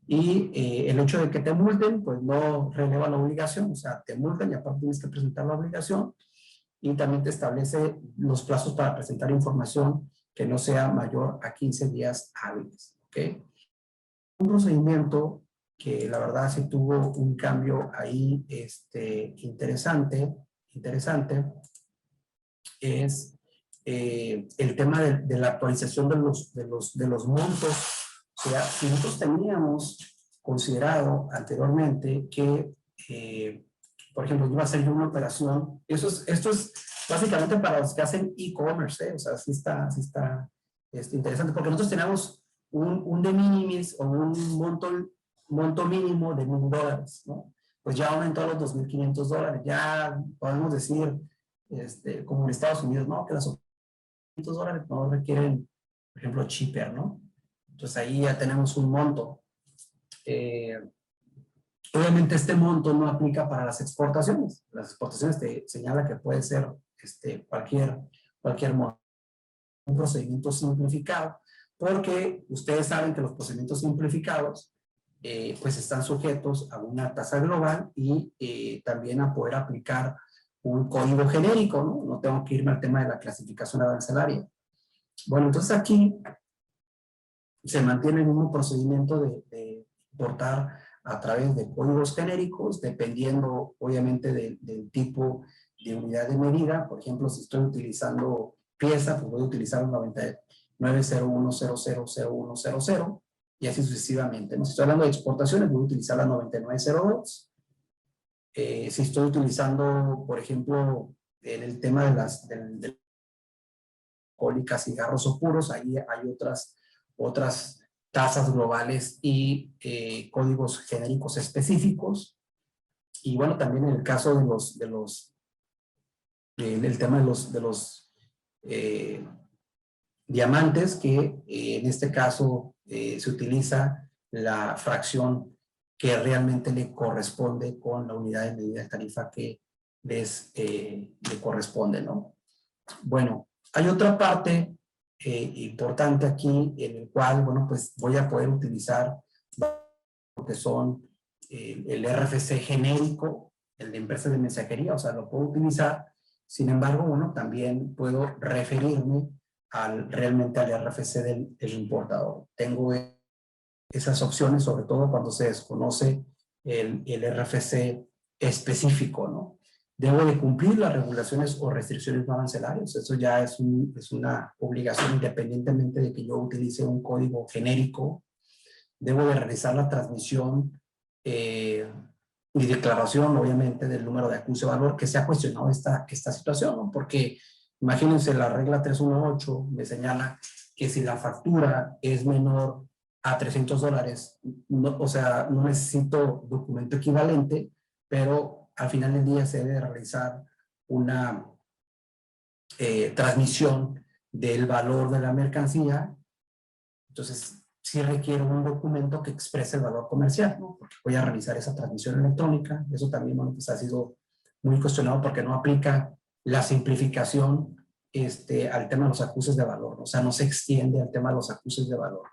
y el hecho de que te multen, pues no releva la obligación, o sea, te multan y aparte tienes que presentar la obligación y también te establece los plazos para presentar información que no sea mayor a 15 días hábiles, ¿ok? Un procedimiento que la verdad sí tuvo un cambio ahí interesante, es el tema de la actualización de los montos. O sea, si nosotros teníamos considerado anteriormente que, por ejemplo, iba a ser una operación, esto es básicamente para los que hacen e-commerce, o sea, sí está interesante, porque nosotros tenemos un de minimis o un monto mínimo de $1,000, ¿no? Pues ya aumentó a los $2,500, ya podemos decir, como en Estados Unidos, ¿no? Que los $2,500 no requieren, por ejemplo, chipper, ¿no? Entonces ahí ya tenemos un monto. Obviamente este monto no aplica para las exportaciones. Las exportaciones te señala que puede ser cualquier monto. Un procedimiento simplificado, porque ustedes saben que los procedimientos simplificados pues están sujetos a una tasa global y también a poder aplicar un código genérico, ¿no? No tengo que irme al tema de la clasificación arancelaria. Bueno, entonces aquí se mantiene el mismo procedimiento de importar a través de códigos genéricos, dependiendo obviamente del tipo de unidad de medida. Por ejemplo, si estoy utilizando pieza, pues voy a utilizar un 9901000100 y así sucesivamente, ¿no? Si estoy hablando de exportaciones, voy a utilizar la 9902. Si estoy utilizando, por ejemplo, en el tema de de alcohólicas, cigarros o puros, ahí hay otras tasas globales y códigos genéricos específicos. Y bueno, también en el caso del tema de los diamantes, que en este caso se utiliza la fracción que realmente le corresponde con la unidad de medida de tarifa que le corresponde, ¿no? Bueno, hay otra parte importante aquí en el cual, bueno, pues voy a poder utilizar lo que son el RFC genérico, el de empresas de mensajería, o sea, lo puedo utilizar. Sin embargo, bueno, también puedo referirme realmente al RFC del importador. Tengo esas opciones, sobre todo cuando se desconoce el RFC específico, ¿no? Debo de cumplir las regulaciones o restricciones no arancelarias. Eso ya es una obligación independientemente de que yo utilice un código genérico. Debo de realizar la transmisión y declaración, obviamente, del número de acuse de valor, que se ha cuestionado esta situación, ¿no? Porque imagínense, la regla 318 me señala que si la factura es menor a $300, no, o sea, no necesito documento equivalente, pero al final del día se debe realizar una transmisión del valor de la mercancía. Entonces, sí requiere un documento que exprese el valor comercial, ¿no? Porque voy a realizar esa transmisión electrónica. Eso también, bueno, pues ha sido muy cuestionado porque no aplica la simplificación al tema de los acuses de valor, ¿no? O sea, no se extiende al tema de los acuses de valor.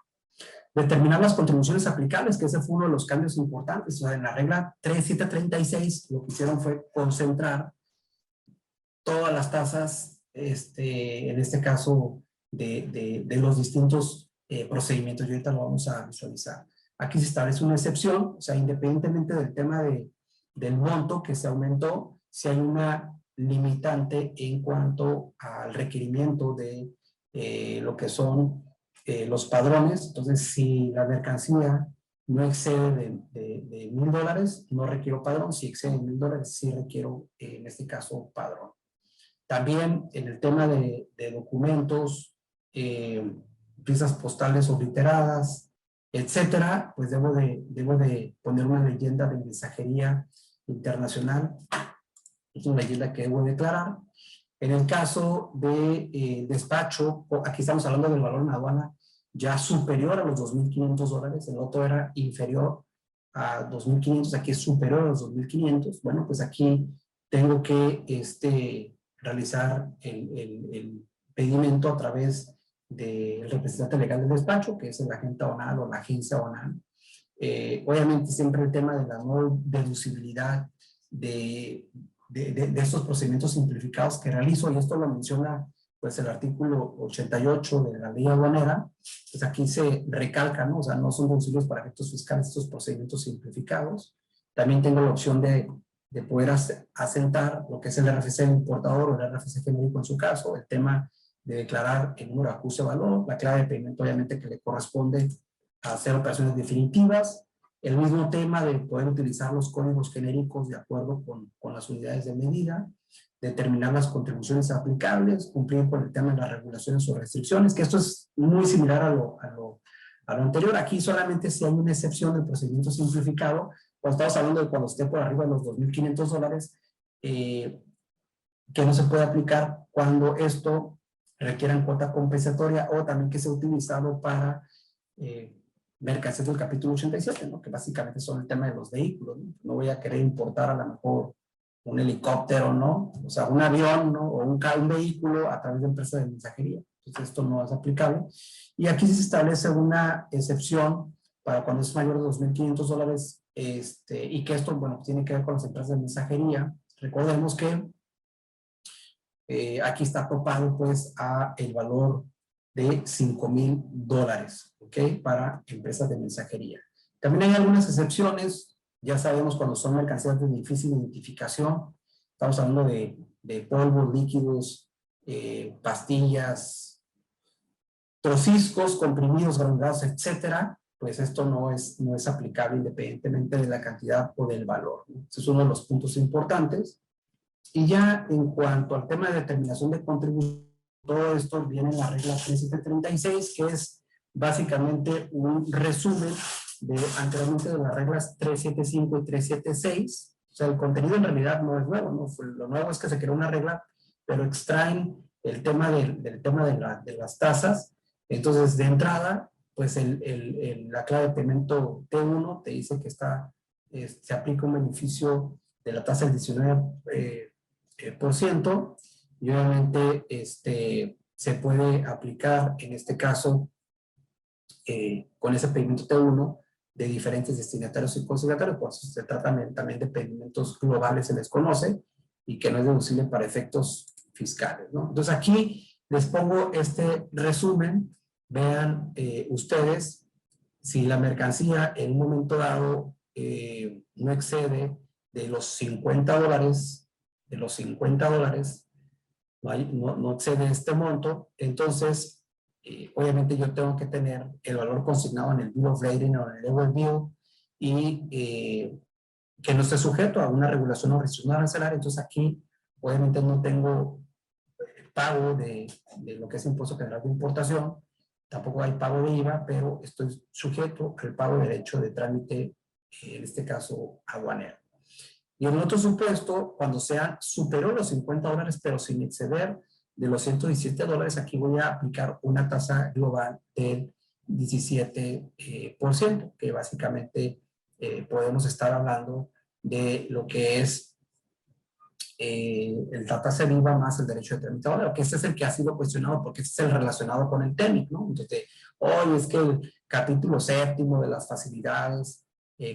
Determinar las contribuciones aplicables, que ese fue uno de los cambios importantes. O sea, en la regla 3736 lo que hicieron fue concentrar todas las tasas, en este caso, de los distintos procedimientos, y ahorita lo vamos a visualizar. Aquí se establece una excepción, o sea, independientemente del tema del monto que se aumentó, si hay una limitante en cuanto al requerimiento de lo que son los padrones. Entonces, si la mercancía no excede de $1,000, no requiero padrón. Si excede $1,000, sí requiero, en este caso, padrón. También en el tema de documentos, piezas postales obliteradas, etcétera, pues debo de poner una leyenda de mensajería internacional. Es una leyenda que debo declarar. En el caso de despacho, aquí estamos hablando del valor en aduana ya superior a los $2,500, el otro era inferior a 2,500, aquí es superior a los 2,500. Bueno, pues aquí tengo que realizar el pedimento a través del representante legal del despacho, que es el agente aduanal o la agencia aduanal. Obviamente siempre el tema de la no deducibilidad de estos procedimientos simplificados que realizo, y esto lo menciona pues el artículo 88 de la ley aduanera, pues aquí se recalca, ¿no? O sea, no son deducibles para efectos fiscales estos procedimientos simplificados. También tengo la opción de poder asentar lo que es el RFC importador o el RFC genérico en su caso, el tema de declarar el número de acuse de valor, la clave de pedimento obviamente que le corresponde a hacer operaciones definitivas, el mismo tema de poder utilizar los códigos genéricos de acuerdo con las unidades de medida, determinar las contribuciones aplicables, cumplir con el tema de las regulaciones o restricciones, que esto es muy similar a lo anterior. Aquí solamente si hay una excepción del procedimiento simplificado, cuando estamos hablando de cuando esté por arriba de los $2,500, que no se puede aplicar cuando esto requieran cuota compensatoria, o también que sea utilizado para mercancías del capítulo 87, ¿no? Que básicamente son el tema de los vehículos, ¿no? No voy a querer importar a lo mejor un helicóptero, ¿no? O sea, un avión, ¿no? O un vehículo a través de empresas de mensajería. Entonces esto no es aplicable. Y aquí se establece una excepción para cuando es mayor de $2,500, y que esto, bueno, tiene que ver con las empresas de mensajería. Recordemos que aquí está topado pues a el valor de $5,000, ¿ok? Para empresas de mensajería. También hay algunas excepciones, ya sabemos cuando son mercancías de difícil identificación, estamos hablando de polvos, líquidos, pastillas, trociscos, comprimidos, granulados, etcétera, pues esto no es aplicable independientemente de la cantidad o del valor, ¿no? Ese es uno de los puntos importantes. Y ya en cuanto al tema de determinación de contribución, todo esto viene en la regla 3736, que es básicamente un resumen anteriormente de las reglas 375 y 376. O sea, el contenido en realidad no es nuevo, ¿no? Lo nuevo es que se creó una regla, pero extraen el tema del tema de las tasas. Entonces, de entrada, pues la clave de pedimento T1 te dice que se aplica un beneficio de la tasa del 19%, y obviamente se puede aplicar en este caso con ese pedimento T1 de diferentes destinatarios y consignatarios. Por eso se trata también de pedimentos globales, se les conoce, y que no es deducible para efectos fiscales, ¿no? Entonces aquí les pongo este resumen. Vean ustedes, si la mercancía en un momento dado no excede de los $50, no excede este monto, entonces obviamente yo tengo que tener el valor consignado en el Bill of Lading o en el Level Bill, y que no esté sujeto a una regulación o restricción arancelaria. Entonces aquí obviamente no tengo pago de lo que es impuesto general de importación, tampoco hay pago de IVA, pero estoy sujeto al pago de derecho de trámite, en este caso aduanero. Y en otro supuesto, cuando sea superior a los $50, pero sin exceder de los $117, aquí voy a aplicar una tasa global del 17%, que básicamente podemos estar hablando de lo que es la tasa de IVA más el derecho de trámite aduanero, que este es el que ha sido cuestionado porque este es el relacionado con el TEMEC, ¿no? Entonces, hoy es que el capítulo 7 de las facilidades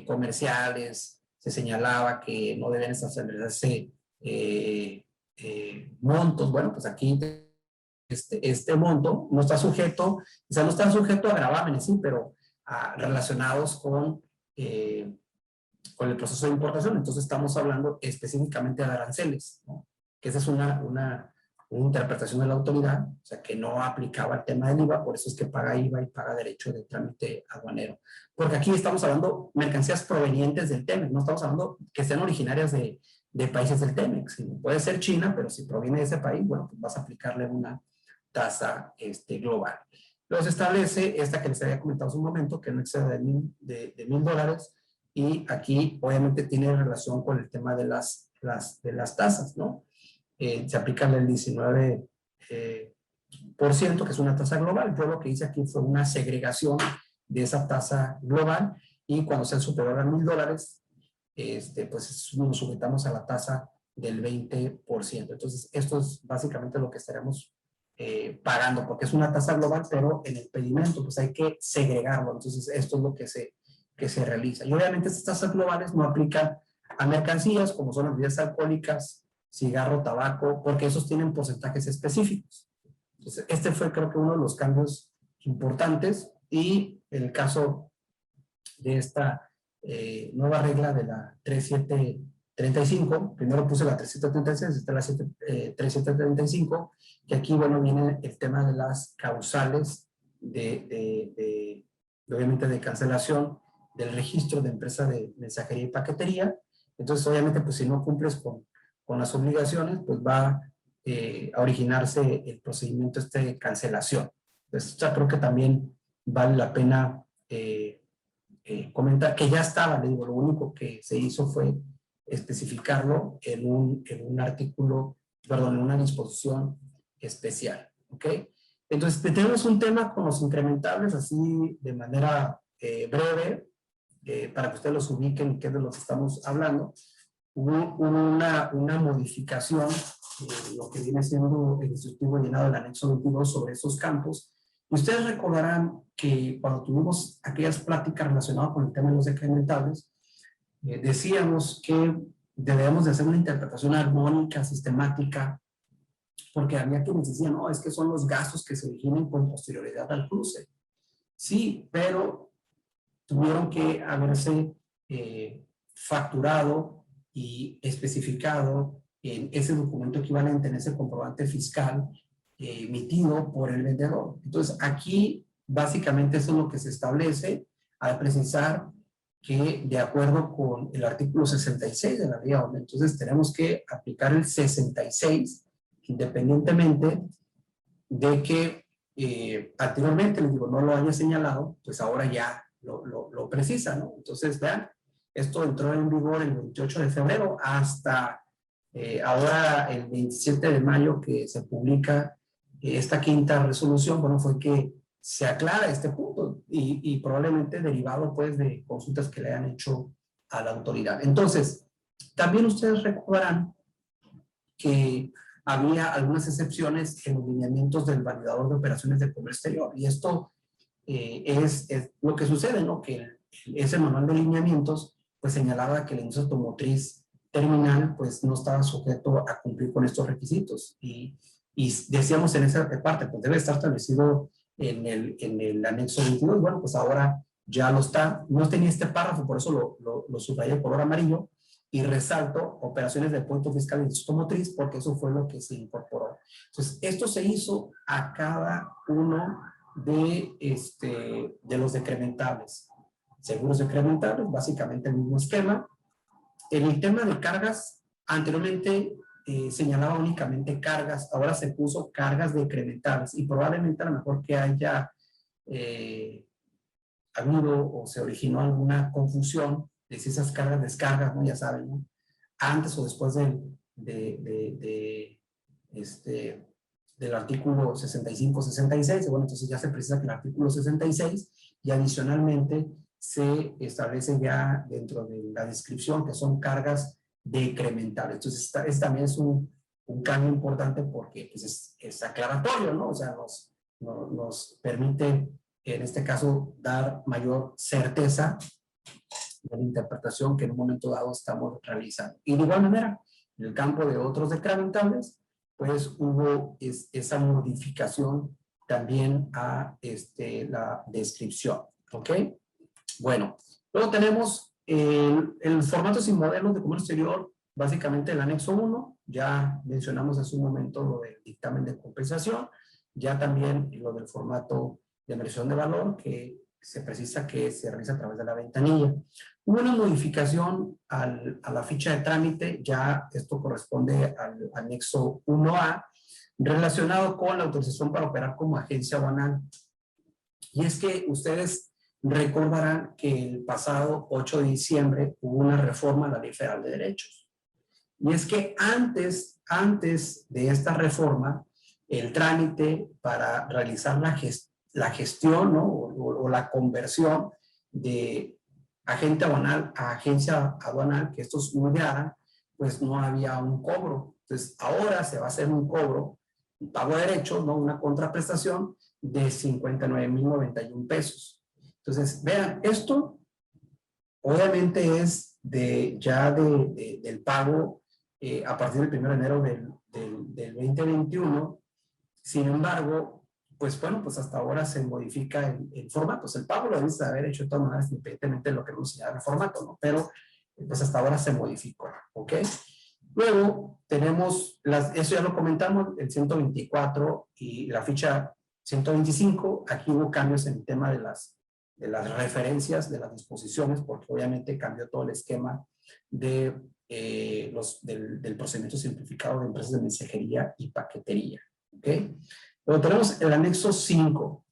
comerciales se señalaba que no deben establecerse montos. Bueno, pues aquí este monto no está sujeto, o sea, no está sujeto a gravámenes, sí, pero relacionados con el proceso de importación. Entonces estamos hablando específicamente de aranceles, ¿no? Que esa es una interpretación de la autoridad, o sea, que no aplicaba el tema del IVA, por eso es que paga IVA y paga derecho de trámite aduanero. Porque aquí estamos hablando de mercancías provenientes del TEMEC, no estamos hablando que sean originarias de países del TEMEC. Sí, puede ser China, pero si proviene de ese país, bueno, pues vas a aplicarle una tasa global. Luego se establece esta que les había comentado hace un momento, que no excede de $1,000, y aquí obviamente tiene relación con el tema de las tasas, ¿no? Se aplica el 19%, que es una tasa global. Yo lo que hice aquí fue una segregación de esa tasa global, y cuando sea superior a $1,000, pues nos sujetamos a la tasa del 20%. Entonces, esto es básicamente lo que estaremos pagando, porque es una tasa global, pero en el pedimento pues hay que segregarlo. Entonces, esto es lo que se realiza. Y obviamente estas tasas globales no aplican a mercancías como son las bebidas alcohólicas, cigarro, tabaco, porque esos tienen porcentajes específicos. Entonces, este fue, creo que, uno de los cambios importantes. Y en el caso de esta nueva regla de la 3735, primero puse la 3736, esta es la 3735, que aquí, bueno, viene el tema de las causales obviamente de cancelación del registro de empresa de mensajería y paquetería. Entonces, obviamente, pues si no cumples con las obligaciones, pues va a originarse el procedimiento de cancelación. Entonces, ya creo que también vale la pena comentar que ya estaba, le digo, lo único que se hizo fue especificarlo en un artículo, perdón, en una disposición especial, ¿ok? Entonces, tenemos un tema con los incrementables, así de manera breve, para que ustedes los ubiquen, que es de lo que estamos hablando. Hubo una modificación, lo que viene siendo el instructivo llenado del anexo 22 sobre esos campos. Ustedes recordarán que cuando tuvimos aquellas pláticas relacionadas con el tema de los decrementables, decíamos que debemos de hacer una interpretación armónica, sistemática, porque había quienes decían, no, es que son los gastos que se originan con posterioridad al cruce. Sí, pero tuvieron que haberse facturado y especificado en ese documento equivalente, en ese comprobante fiscal emitido por el vendedor. Entonces, aquí básicamente eso es lo que se establece al precisar que de acuerdo con el artículo 66 de la Ley OME, entonces tenemos que aplicar el 66 independientemente de que anteriormente, les digo, no lo haya señalado, pues ahora ya lo precisa, ¿no? Entonces, vean, esto entró en vigor el 28 de febrero hasta ahora el 27 de mayo que se publica esta quinta resolución. Bueno, fue que se aclara este punto y probablemente derivado pues de consultas que le han hecho a la autoridad. Entonces, también ustedes recordarán que había algunas excepciones en los lineamientos del validador de operaciones de comercio exterior, y esto es lo que sucede, ¿no? Que ese manual de lineamientos pues señalaba que la industria automotriz terminal pues no estaba sujeto a cumplir con estos requisitos, y decíamos en esa parte pues debe estar establecido en el anexo 22. Bueno, pues ahora ya lo está. No tenía este párrafo, por eso lo subrayé de color amarillo, y resalto operaciones de punto fiscal y industria automotriz, porque eso fue lo que se incorporó. Entonces, esto se hizo a cada uno de los decrementables. Seguros decrementables, básicamente el mismo esquema. el tema de cargas, anteriormente señalaba únicamente cargas, ahora se puso cargas decrementables y probablemente a lo mejor que haya habido o se originó alguna confusión de si esas cargas descargas, ¿no? Ya saben, ¿no? Antes o después del artículo 65-66, bueno, entonces ya se precisa que el artículo 66 y adicionalmente se establece ya dentro de la descripción que son cargas decrementables. Entonces, este también es un cambio importante porque pues, es aclaratorio, ¿no? O sea, nos permite, en este caso, dar mayor certeza de la interpretación que en un momento dado estamos realizando. Y de igual manera, en el campo de otros decrementables, pues hubo esa modificación también a la descripción, ¿ok? Bueno, luego tenemos el formato sin modelos de comercio exterior, básicamente el anexo 1, ya mencionamos hace un momento lo del dictamen de compensación, ya también lo del formato de medición de valor, que se precisa que se realiza a través de la ventanilla. Hubo una modificación a la ficha de trámite, ya esto corresponde al anexo 1A, relacionado con la autorización para operar como agencia aduanal. Y es que ustedes recordarán que el pasado 8 de diciembre hubo una reforma a la Ley Federal de Derechos. Y es que antes de esta reforma, el trámite para realizar la gestión, ¿no? o la conversión de agente aduanal a agencia aduanal, que estos mudaran, pues no había un cobro. Entonces, ahora se va a hacer un cobro, un pago de derechos, ¿no? Una contraprestación de 59,091 pesos. Entonces, vean, esto obviamente es del pago a partir del 1 de enero del 2021. Sin embargo, pues bueno, pues hasta ahora se modifica el formato. O sea, el pago lo debes haber hecho de todas maneras, independientemente de lo que nos señala el formato, ¿no? Pero pues hasta ahora se modificó, ¿ok? Luego tenemos, eso ya lo comentamos, el 124 y la ficha 125. Aquí hubo cambios en el tema de las referencias, de las disposiciones, porque obviamente cambió todo el esquema del procedimiento simplificado de empresas de mensajería y paquetería, ¿ok? Luego tenemos el anexo 5.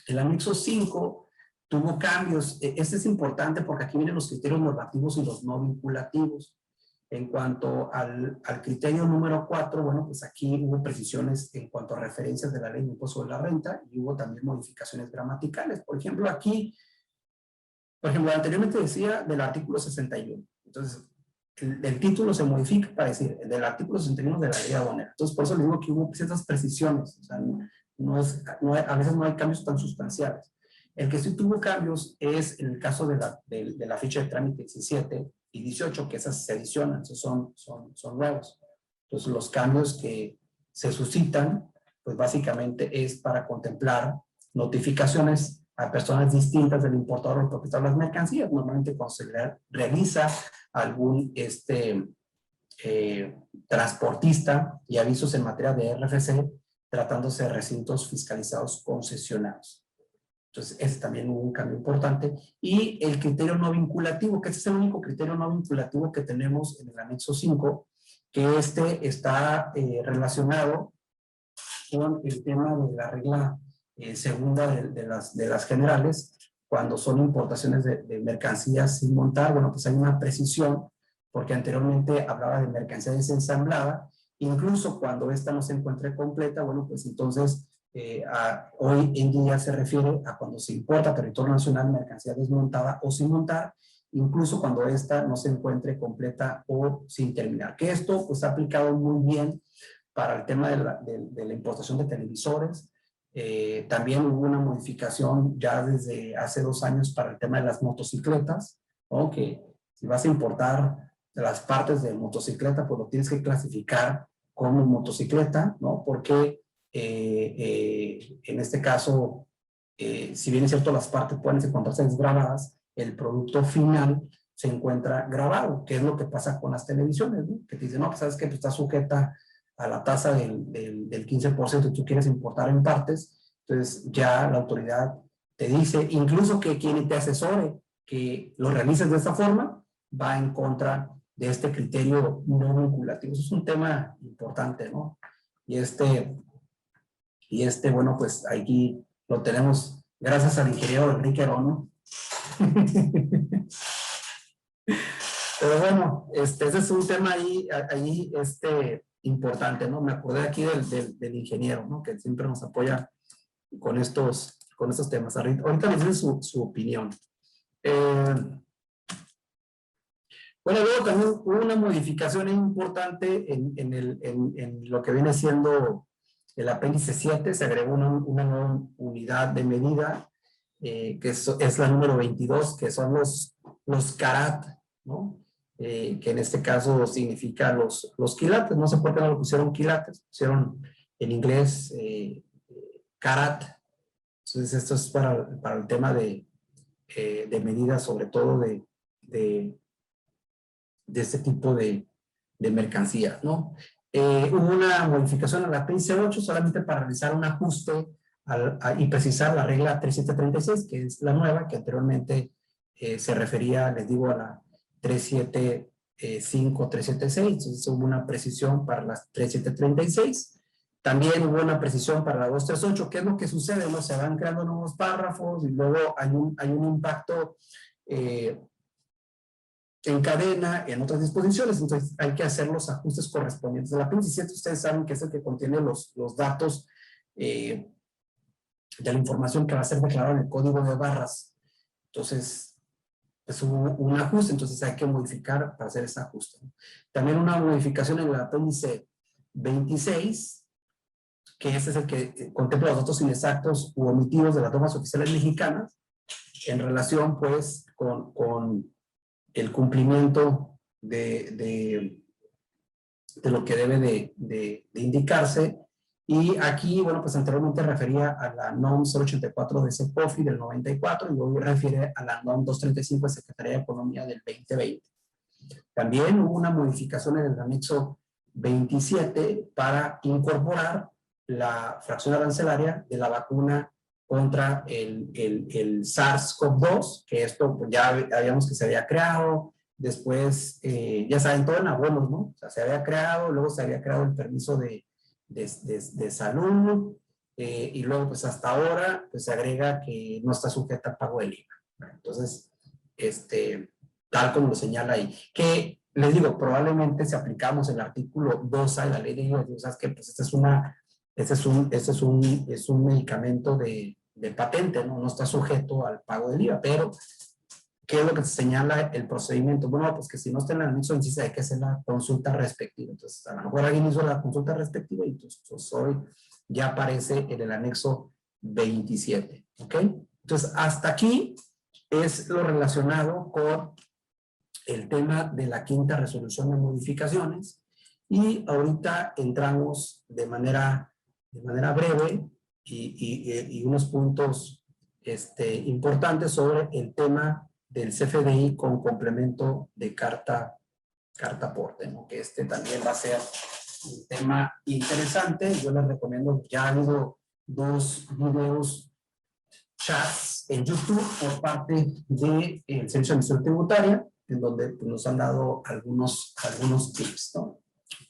El anexo 5 tuvo cambios. Este es importante porque aquí vienen los criterios normativos y los no vinculativos. En cuanto al criterio número 4, bueno, pues aquí hubo precisiones en cuanto a referencias de la ley de impuesto sobre la renta y hubo también modificaciones gramaticales. Por ejemplo, aquí, anteriormente decía del artículo 61. Entonces, el título se modifica para decir del artículo 61 de la ley aduanera. Entonces, por eso les digo que hubo ciertas precisiones. O sea, a veces no hay cambios tan sustanciales. El que sí tuvo cambios es en el caso de la ficha de trámite 17 y 18, que esas se adicionan, son nuevos. Entonces, los cambios que se suscitan, pues básicamente es para contemplar notificaciones a personas distintas del importador o el propietario de las mercancías. Normalmente cuando se realiza algún transportista y avisos en materia de RFC, tratándose de recintos fiscalizados concesionados. Entonces, ese también hubo un cambio importante. Y el criterio no vinculativo, que ese es el único criterio no vinculativo que tenemos en el anexo 5, que está relacionado con el tema de la regla segunda de las generales, cuando son importaciones de mercancías sin montar. Bueno, pues hay una precisión, porque anteriormente hablaba de mercancía desensamblada, incluso cuando esta no se encuentre completa, bueno, pues entonces hoy en día se refiere a cuando se importa a territorio nacional mercancía desmontada o sin montar, incluso cuando esta no se encuentre completa o sin terminar. Que esto pues ha aplicado muy bien para el tema de la importación de televisores. También hubo una modificación ya desde hace 2 años para el tema de las motocicletas, ¿no? Que si vas a importar las partes de motocicleta, pues lo tienes que clasificar como motocicleta, ¿no? Porque en este caso, si bien es cierto las partes pueden encontrarse desgrabadas, el producto final se encuentra grabado, que es lo que pasa con las televisiones, ¿no? Que te dicen, no, pues sabes que está sujeta a la tasa del 15% y tú quieres importar en partes. Entonces ya la autoridad te dice, incluso que quien te asesore que lo realices de esta forma, va en contra de este criterio no vinculativo. Eso es un tema importante, ¿no? Y bueno, pues aquí lo tenemos gracias al ingeniero Enrique Arono. Pero bueno, ese es un tema ahí importante, ¿no? Me acordé aquí del ingeniero, ¿no? Que siempre nos apoya con estos temas. Ahorita nos dice su opinión. Bueno, luego también hubo una modificación importante en lo que viene siendo el apéndice 7. Se agregó una nueva unidad de medida, que es la número 22, que son los carat, ¿no? Que en este caso significa los quilates. No sé por qué no lo pusieron quilates, pusieron en inglés carat. Entonces esto es para el tema de medidas, sobre todo de este tipo de mercancías, ¿no? Hubo una modificación en la apéndice 8 solamente para realizar un ajuste y precisar la regla 3736, que es la nueva, que anteriormente se refería, les digo, a la 375, 376. Entonces hubo una precisión para las 3736. También hubo una precisión para la 238. ¿Qué es lo que sucede? ¿No? Se van creando nuevos párrafos y luego hay un impacto en cadena, en otras disposiciones. Entonces hay que hacer los ajustes correspondientes. El apéndice 7, ustedes saben que es el que contiene los datos de la información que va a ser declarada en el código de barras. Entonces, pues hubo un ajuste, entonces hay que modificar para hacer ese ajuste. También una modificación en el apéndice 26, que ese es el que contempla los datos inexactos u omitivos de las normas oficiales mexicanas en relación, pues, con el cumplimiento de lo que debe de indicarse. Y aquí, bueno, pues anteriormente refería a la NOM 084 de CEPOFI del 94 y hoy refiere a la NOM 235 de Secretaría de Economía del 2020. También hubo una modificación en el anexo 27 para incorporar la fracción arancelaria de la vacuna contra el SARS-CoV-2, que esto pues, ya habíamos que se había creado, después, ya saben, todo en abonos, ¿no? O sea, se había creado, luego se había creado el permiso de salud, y luego pues hasta ahora pues se agrega que no está sujeta al pago del IVA. Entonces, tal como lo señala ahí, que les digo, probablemente si aplicamos el artículo 2A de la ley de IVA, ¿sabes qué? Pues este es un medicamento de patente, ¿no? No está sujeto al pago del IVA, pero ¿qué es lo que señala el procedimiento? Bueno, pues que si no está en el anexo, entonces hay que hacer la consulta respectiva. Entonces, a lo mejor alguien hizo la consulta respectiva y entonces hoy ya aparece en el anexo 27, ¿ok? Entonces, hasta aquí es lo relacionado con el tema de la quinta resolución de modificaciones y ahorita entramos de manera breve y unos puntos importantes sobre el tema del CFDI con complemento de carta aporte, ¿no? Que también va a ser un tema interesante. Yo les recomiendo, ya ha habido 2 videos chats en YouTube por parte del Servicio de Administración Tributaria, en donde pues, nos han dado algunos tips, ¿no?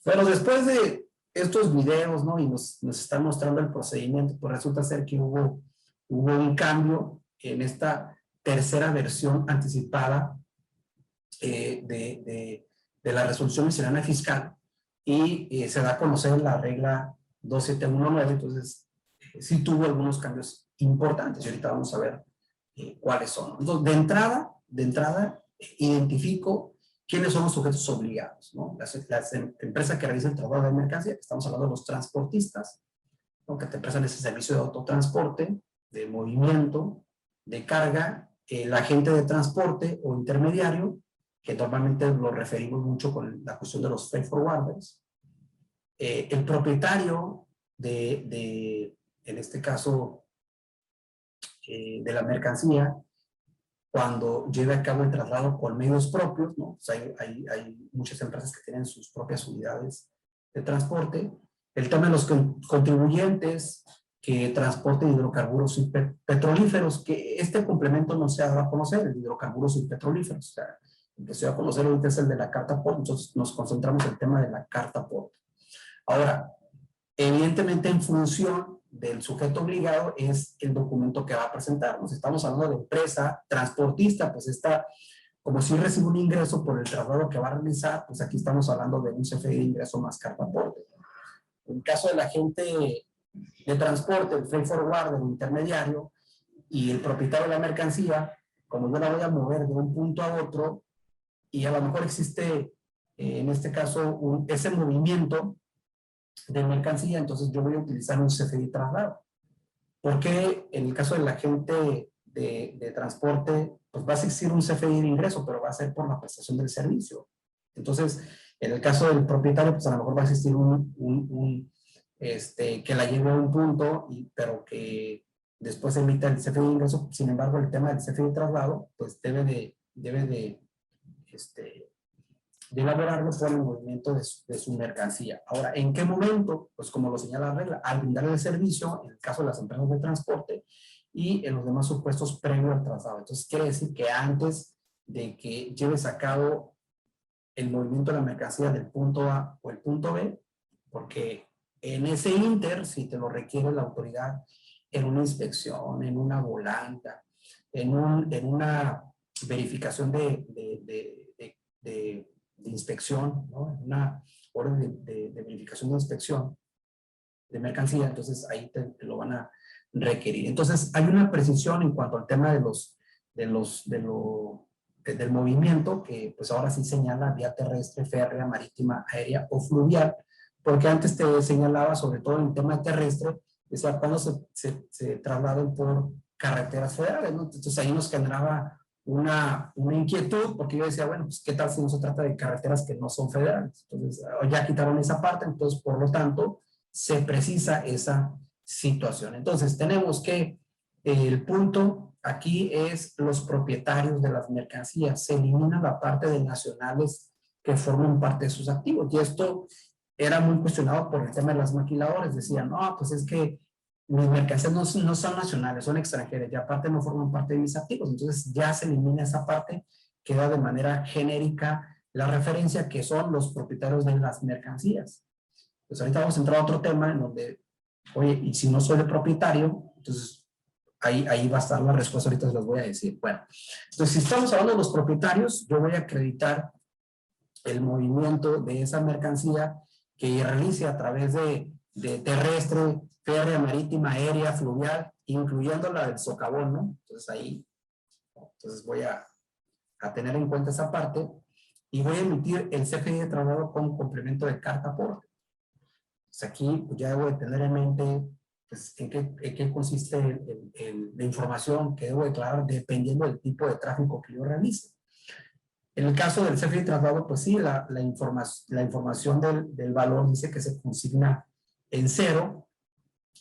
Bueno, después de estos videos, ¿no? Y nos están mostrando el procedimiento, pues resulta ser que hubo un cambio en esta tercera versión anticipada de la resolución miscelánea fiscal y se da a conocer la regla 2719, entonces sí tuvo algunos cambios importantes y ahorita vamos a ver cuáles son. Entonces, de entrada identifico quiénes son los sujetos obligados, ¿no? Las empresas que realizan el traslado de mercancía, estamos hablando de los transportistas, ¿no? Que te prestan ese servicio de autotransporte, de movimiento, de carga, el agente de transporte o intermediario, que normalmente lo referimos mucho con la cuestión de los freight forwarders, el propietario en este caso, de la mercancía, cuando lleve a cabo el traslado con medios propios, ¿no? O sea, hay muchas empresas que tienen sus propias unidades de transporte. El tema de los contribuyentes que transporten hidrocarburos y petrolíferos, que este complemento no se ha dado a conocer, el hidrocarburos y petrolíferos. O sea, El que se va a conocer ahorita es el de la carta PORT, entonces nos concentramos en el tema de la carta PORT. Ahora, evidentemente en función del sujeto obligado es el documento que va a presentar. Nos estamos hablando de empresa, transportista, pues está como si recibe un ingreso por el traslado que va a realizar, pues aquí estamos hablando de un CFDI de ingreso más carta PORT. En el caso de la gente de transporte, el freight forwarder, el intermediario y el propietario de la mercancía, como yo la voy a mover de un punto a otro y a lo mejor existe en este caso ese movimiento de mercancía, entonces yo voy a utilizar un CFDI traslado. Porque en el caso de la gente de transporte, pues va a existir un CFDI de ingreso, pero va a ser por la prestación del servicio. Entonces, en el caso del propietario, pues a lo mejor va a existir que la lleve a un punto, pero que después emita el CFDI de ingreso. Sin embargo, el tema del CFDI de traslado, pues debe de elaborarlo por el movimiento de su mercancía. Ahora, ¿en qué momento? Pues como lo señala la regla, al brindar el servicio, en el caso de las empresas de transporte, y en los demás supuestos previo al traslado. Entonces, quiere decir que antes de que lleves a cabo el movimiento de la mercancía del punto A o el punto B, porque en ese inter, si te lo requiere la autoridad, en una inspección, en una volanta, en una verificación de inspección, ¿no? Una orden de verificación de inspección de mercancía, entonces ahí te lo van a requerir. Entonces hay una precisión en cuanto al tema del movimiento, que pues ahora sí señala vía terrestre, férrea, marítima, aérea o fluvial, porque antes te señalaba, sobre todo en el tema terrestre, decía cuando se trasladan por carreteras federales, ¿no? Entonces ahí nos generaba una inquietud, porque yo decía, bueno, pues qué tal si no se trata de carreteras que no son federales. Entonces ya quitaron esa parte, entonces por lo tanto se precisa esa situación. Entonces tenemos que el punto aquí es los propietarios de las mercancías. Se elimina la parte de nacionales que forman parte de sus activos, y esto era muy cuestionado por el tema de las maquiladoras. Decían, no, pues es que mis mercancías no son nacionales, son extranjeras, y aparte no forman parte de mis activos. Entonces ya se elimina esa parte, queda de manera genérica la referencia que son los propietarios de las mercancías. Pues ahorita vamos a entrar a otro tema en donde, oye, y si no soy el propietario, entonces ahí va a estar la respuesta, ahorita se los voy a decir. Bueno, entonces si estamos hablando de los propietarios, yo voy a acreditar el movimiento de esa mercancía que realice a través de terrestre, férrea, marítima, aérea, fluvial, incluyendo la del socavón, ¿no? Entonces ahí, entonces voy a tener en cuenta esa parte y voy a emitir el CFDI de traslado con complemento de carta PORT. Pues aquí ya debo de tener en mente pues, en qué consiste la información que debo declarar dependiendo del tipo de tráfico que yo realice. En el caso del CFDI de traslado, pues sí, la información del valor dice que se consigna en 0,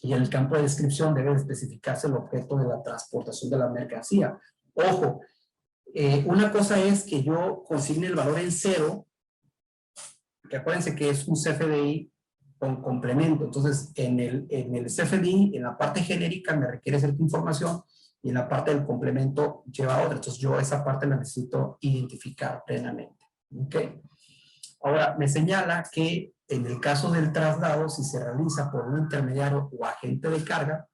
y en el campo de descripción debe especificarse el objeto de la transportación de la mercancía. Ojo, una cosa es que yo consigne el valor en 0, que acuérdense que es un CFDI con complemento. Entonces, en el CFDI, en la parte genérica me requiere cierta información, y en la parte del complemento lleva otra. Entonces, yo esa parte la necesito identificar plenamente. ¿Ok? Ahora, me señala que en el caso del traslado, si se realiza por un intermediario o agente de carga,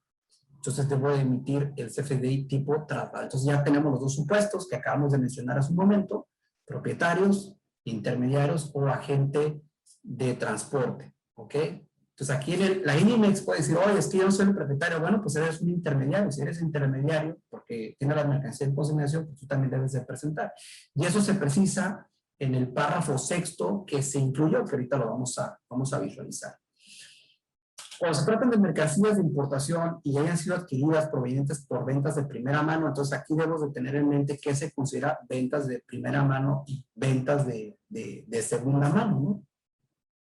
entonces debo de emitir el CFDI tipo traslado. Entonces ya tenemos los dos supuestos que acabamos de mencionar hace un momento: propietarios, intermediarios o agente de transporte. ¿Ok? Entonces aquí la INIMEX puede decir, oye, es que yo no soy el propietario. Bueno, pues eres un intermediario. Si eres intermediario, porque tiene la mercancía en consignación, pues tú también debes de presentar. Y eso se precisa en el párrafo 6º que se incluyó, que ahorita lo vamos a visualizar. Cuando se tratan de mercancías de importación y hayan sido adquiridas provenientes por ventas de primera mano, entonces aquí debemos de tener en mente qué se considera ventas de primera mano y ventas de segunda mano, ¿no?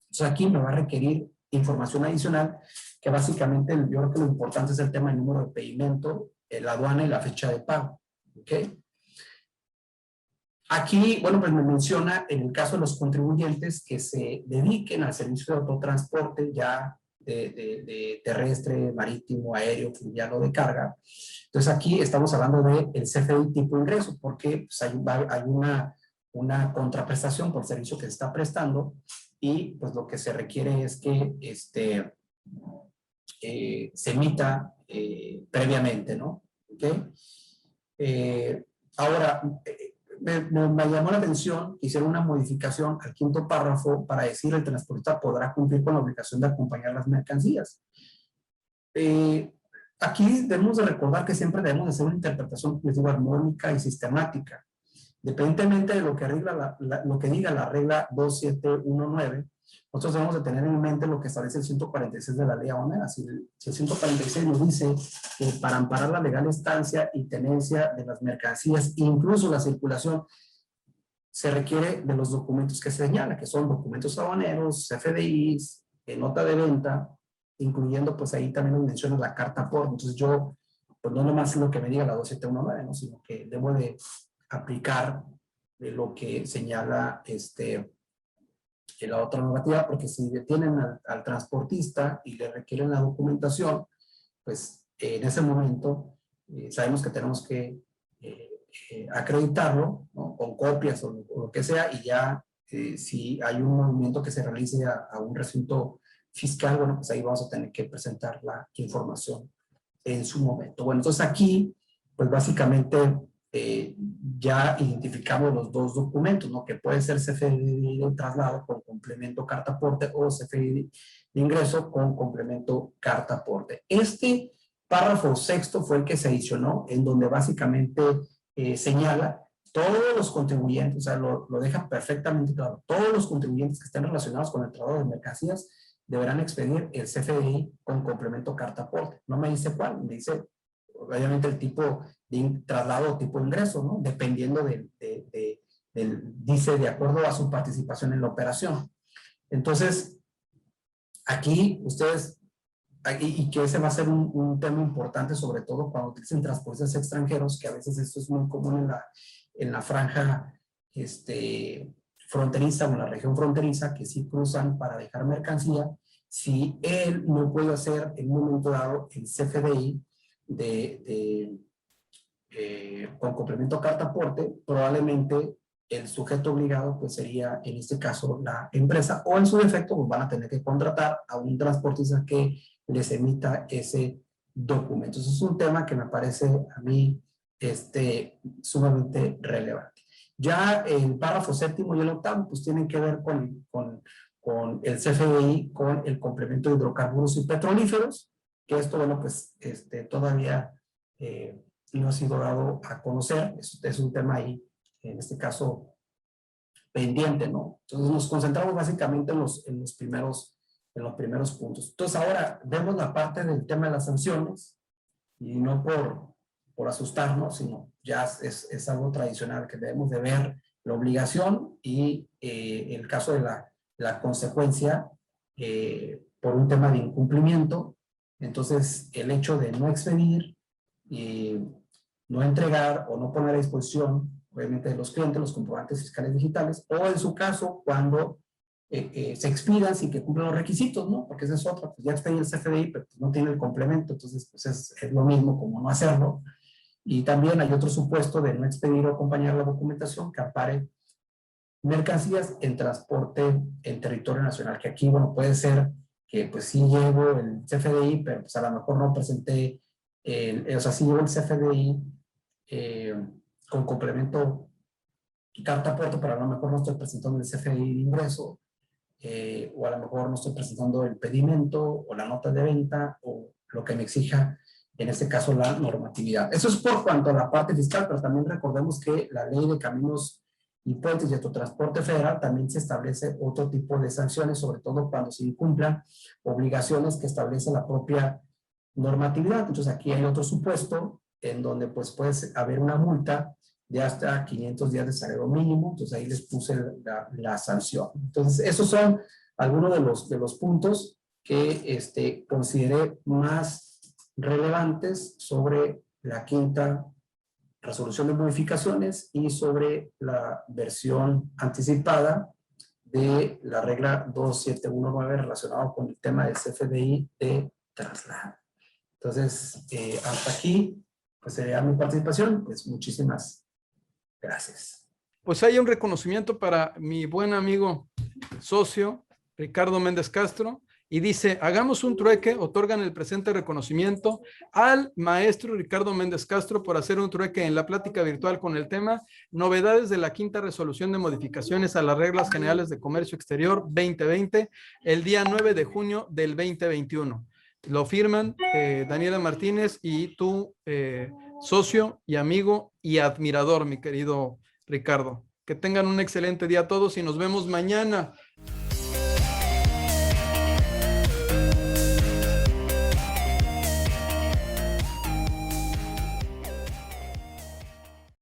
Entonces aquí me va a requerir información adicional, que básicamente yo creo que lo importante es el tema del número de pedimento, la aduana y la fecha de pago. ¿Ok? Aquí, bueno, pues me menciona en el caso de los contribuyentes que se dediquen al servicio de autotransporte ya de terrestre, marítimo, aéreo, fluvial o de carga. Entonces aquí estamos hablando del CFDI tipo ingreso, porque pues, hay una contraprestación por el servicio que se está prestando y pues lo que se requiere es que se emita previamente, ¿no? ¿Okay? Ahora, me llamó la atención que hicieron una modificación al quinto párrafo para decir el transportista podrá cumplir con la obligación de acompañar las mercancías. Aquí debemos de recordar que siempre debemos de hacer una interpretación, les digo, armónica y sistemática. Independientemente de lo que, lo que diga la regla 2719, nosotros debemos de tener en mente lo que establece el 146 de la ley aduanera. Si el 146 nos dice que para amparar la legal estancia y tenencia de las mercancías, incluso la circulación, se requiere de los documentos que señala, que son documentos aduaneros, CFDIs, nota de venta, incluyendo pues ahí también nos menciona la carta aporte. Entonces yo, pues no nomás lo que me diga la 2719, ¿no? Sino que debo de aplicar de lo que señala la otra normativa, porque si detienen al transportista y le requieren la documentación, pues en ese momento sabemos que tenemos que acreditarlo, ¿no? Con copias o lo que sea, y ya si hay un movimiento que se realice a un recinto fiscal, bueno, pues ahí vamos a tener que presentar la información en su momento. Bueno, entonces aquí, pues básicamente ya identificamos los dos documentos, ¿no? Que puede ser CFDI de traslado con complemento carta aporte o CFDI de ingreso con complemento carta aporte. Este párrafo sexto fue el que se adicionó, en donde básicamente señala todos los contribuyentes, o sea, lo deja perfectamente claro, todos los contribuyentes que estén relacionados con el traslado de mercancías deberán expedir el CFDI con complemento carta aporte. No me dice cuál, me dice obviamente el tipo de traslado o tipo de ingreso, ¿no? Dependiendo dice de acuerdo a su participación en la operación. Entonces, aquí ustedes, y que ese va a ser un tema importante, sobre todo cuando utilicen transportes extranjeros, que a veces esto es muy común en la franja fronteriza o en la región fronteriza, que sí cruzan para dejar mercancía. Si él no puede hacer en un momento dado el CFDI con complemento carta aporte, probablemente el sujeto obligado pues sería en este caso la empresa, o en su defecto pues van a tener que contratar a un transportista que les emita ese documento. Eso es un tema que me parece a mí sumamente relevante. Ya el párrafo séptimo y el octavo pues tienen que ver con el CFDI, con el complemento de hidrocarburos y petrolíferos, que esto, bueno, pues todavía no ha sido dado a conocer. Es un tema ahí, en este caso, pendiente, ¿no? Entonces nos concentramos básicamente en los primeros puntos. Entonces ahora vemos la parte del tema de las sanciones, y no por asustarnos, sino ya es algo tradicional que debemos de ver la obligación y el caso de la consecuencia por un tema de incumplimiento. Entonces el hecho de no expedir y no entregar o no poner a disposición, obviamente, de los clientes los comprobantes fiscales digitales, o en su caso cuando se expidan sin que cumplan los requisitos, ¿no? Porque esa es otra, pues ya expedí el CFDI, pero pues no tiene el complemento, entonces pues es lo mismo como no hacerlo. Y también hay otro supuesto de no expedir o acompañar la documentación que ampare mercancías en transporte en territorio nacional, que aquí, bueno, puede ser que pues sí llevo el CFDI, pero pues a lo mejor no presenté, o sea, sí llevo el CFDI con complemento carta aporte, pero a lo mejor no estoy presentando el CFDI de ingreso, o a lo mejor no estoy presentando el pedimento o la nota de venta o lo que me exija, en este caso, la normatividad. Eso es por cuanto a la parte fiscal, pero también recordemos que la Ley de Caminos y Puentes y Autotransporte Federal también se establece otro tipo de sanciones, sobre todo cuando se incumplan obligaciones que establece la propia normatividad. Entonces aquí hay otro supuesto en donde pues puede haber una multa de hasta 500 días de salario mínimo. Entonces ahí les puse la sanción. Entonces esos son algunos de los puntos que consideré más relevantes sobre la quinta resolución de modificaciones y sobre la versión anticipada de la regla 2719 relacionado con el tema del CFDI de traslado. Entonces, hasta aquí pues sería mi participación. Pues muchísimas gracias. pues hay un reconocimiento para mi buen amigo socio Ricardo Méndez Castro y dice, hagamos un trueque, otorgan el presente reconocimiento al maestro Ricardo Méndez Castro por hacer un trueque en la plática virtual con el tema novedades de la quinta resolución de modificaciones a las reglas generales de comercio exterior 2020, el día 9 de junio del 2021. Lo firman Daniela Martínez y tu socio y amigo y admirador, mi querido Ricardo. Que tengan un excelente día a todos y nos vemos mañana.